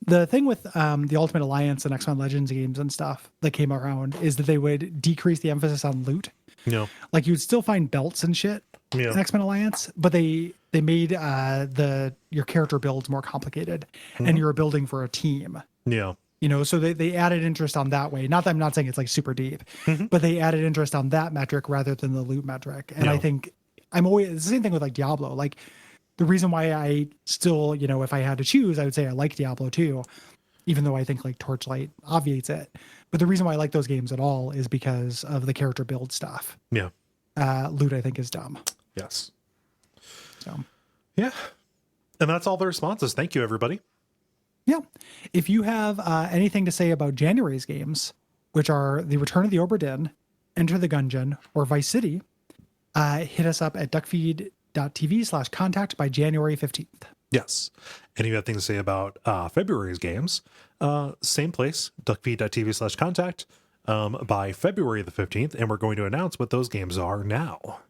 The thing with the Ultimate Alliance and X-Men Legends games and stuff that came around is that they would decrease the emphasis on loot. Yeah. Like you'd still find belts and shit in X-Men Alliance, but they made your character builds more complicated and you were building for a team. Yeah. So they added interest on that way. Not that I'm not saying it's like super deep, but they added interest on that metric rather than the loot metric. And I think it's the same thing with like Diablo. Like the reason why I still, if I had to choose, I would say I like Diablo 2, even though I think like Torchlight obviates it. But the reason why I like those games at all is because of the character build stuff. Yeah. Loot, I think, is dumb. Yes. So. Yeah. And that's all the responses. Thank you, everybody. Yeah. If you have anything to say about January's games, which are The Return of the Obra Dinn, Enter the Gungeon, or Vice City, hit us up at Duckfeed.tv/contact by January 15th. Yes. And if you have things to say about February's games, same place, Duckfeed.tv/contact by February the 15th. And we're going to announce what those games are now.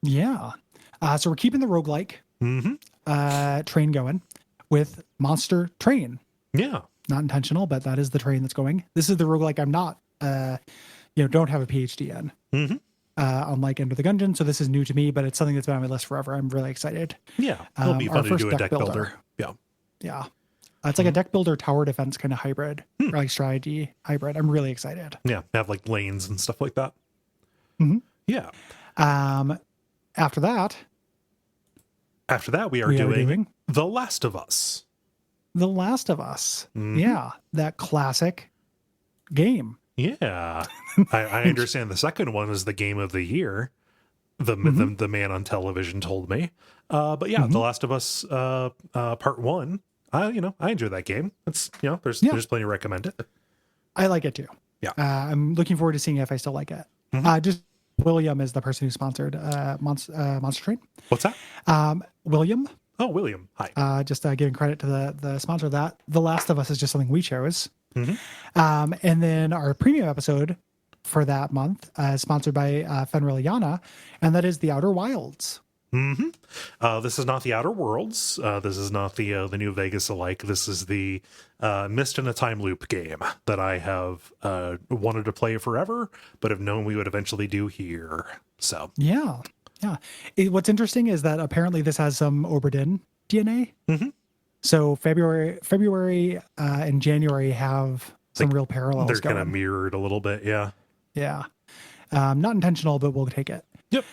Yeah. So we're keeping the roguelike train going with Monster Train. Yeah. Not intentional, but that is the train that's going. This is the roguelike I'm not, don't have a PhD in. Unlike Enter the Gungeon. So this is new to me, but it's something that's been on my list forever. I'm really excited. Yeah. It'll be fun to do a deck builder. Yeah. Yeah. It's like a deck builder tower defense kind of hybrid or like strategy hybrid. I'm really excited. Yeah. Have like lanes and stuff like that. Yeah. After that, we are doing The Last of Us. The Last of Us. Yeah. That classic game. Yeah. I understand the second one is the game of the year. The man on television told me. But yeah, The Last of Us part 1. I enjoy that game. It's there's plenty to recommend it. I like it too. Yeah. I'm looking forward to seeing if I still like it. Just William is the person who sponsored Monster Train. What's that? William. Oh, William. Hi. Just giving credit to the sponsor of that. The Last of Us is just something we chose. And then our premium episode for that month is sponsored by Fenriliana, and that is The Outer Wilds. This is not the Outer Worlds. This is not the New Vegas alike. This is the Mist in a Time Loop game that I have wanted to play forever, but have known we would eventually do here. So yeah. What's interesting is that apparently this has some Obra Dinn DNA. So February and January have some real parallels. They're kind of mirrored a little bit. Yeah. Not intentional, but we'll take it. Yep.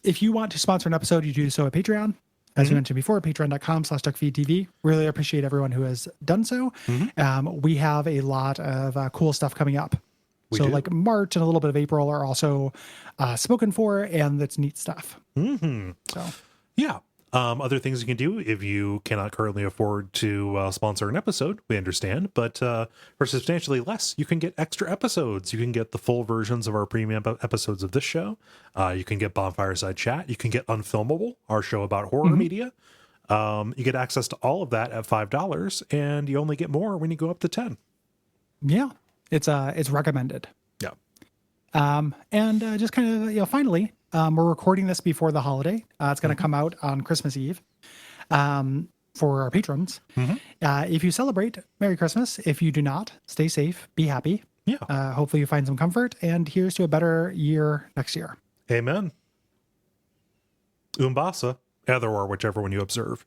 If you want to sponsor an episode, you do so at Patreon. As we mentioned before, patreon.com/Duckfeed.tv. Really appreciate everyone who has done so. We have a lot of cool stuff coming up. So like March and a little bit of April are also spoken for, and that's neat stuff. So yeah. Other things you can do if you cannot currently afford to sponsor an episode, we understand, but for substantially less, you can get extra episodes. You can get the full versions of our premium episodes of this show. You can get Bonfireside Chat. You can get Unfilmable, our show about horror media. You get access to all of that at $5, and you only get more when you go up to 10. Yeah, it's recommended. Yeah. And just kind of, finally, we're recording this before the holiday. It's going to come out on Christmas Eve for our patrons. If you celebrate, Merry Christmas. If you do not, stay safe, be happy. Yeah. Hopefully you find some comfort, and here's to a better year next year. Amen. Umbasa, either or whichever one you observe.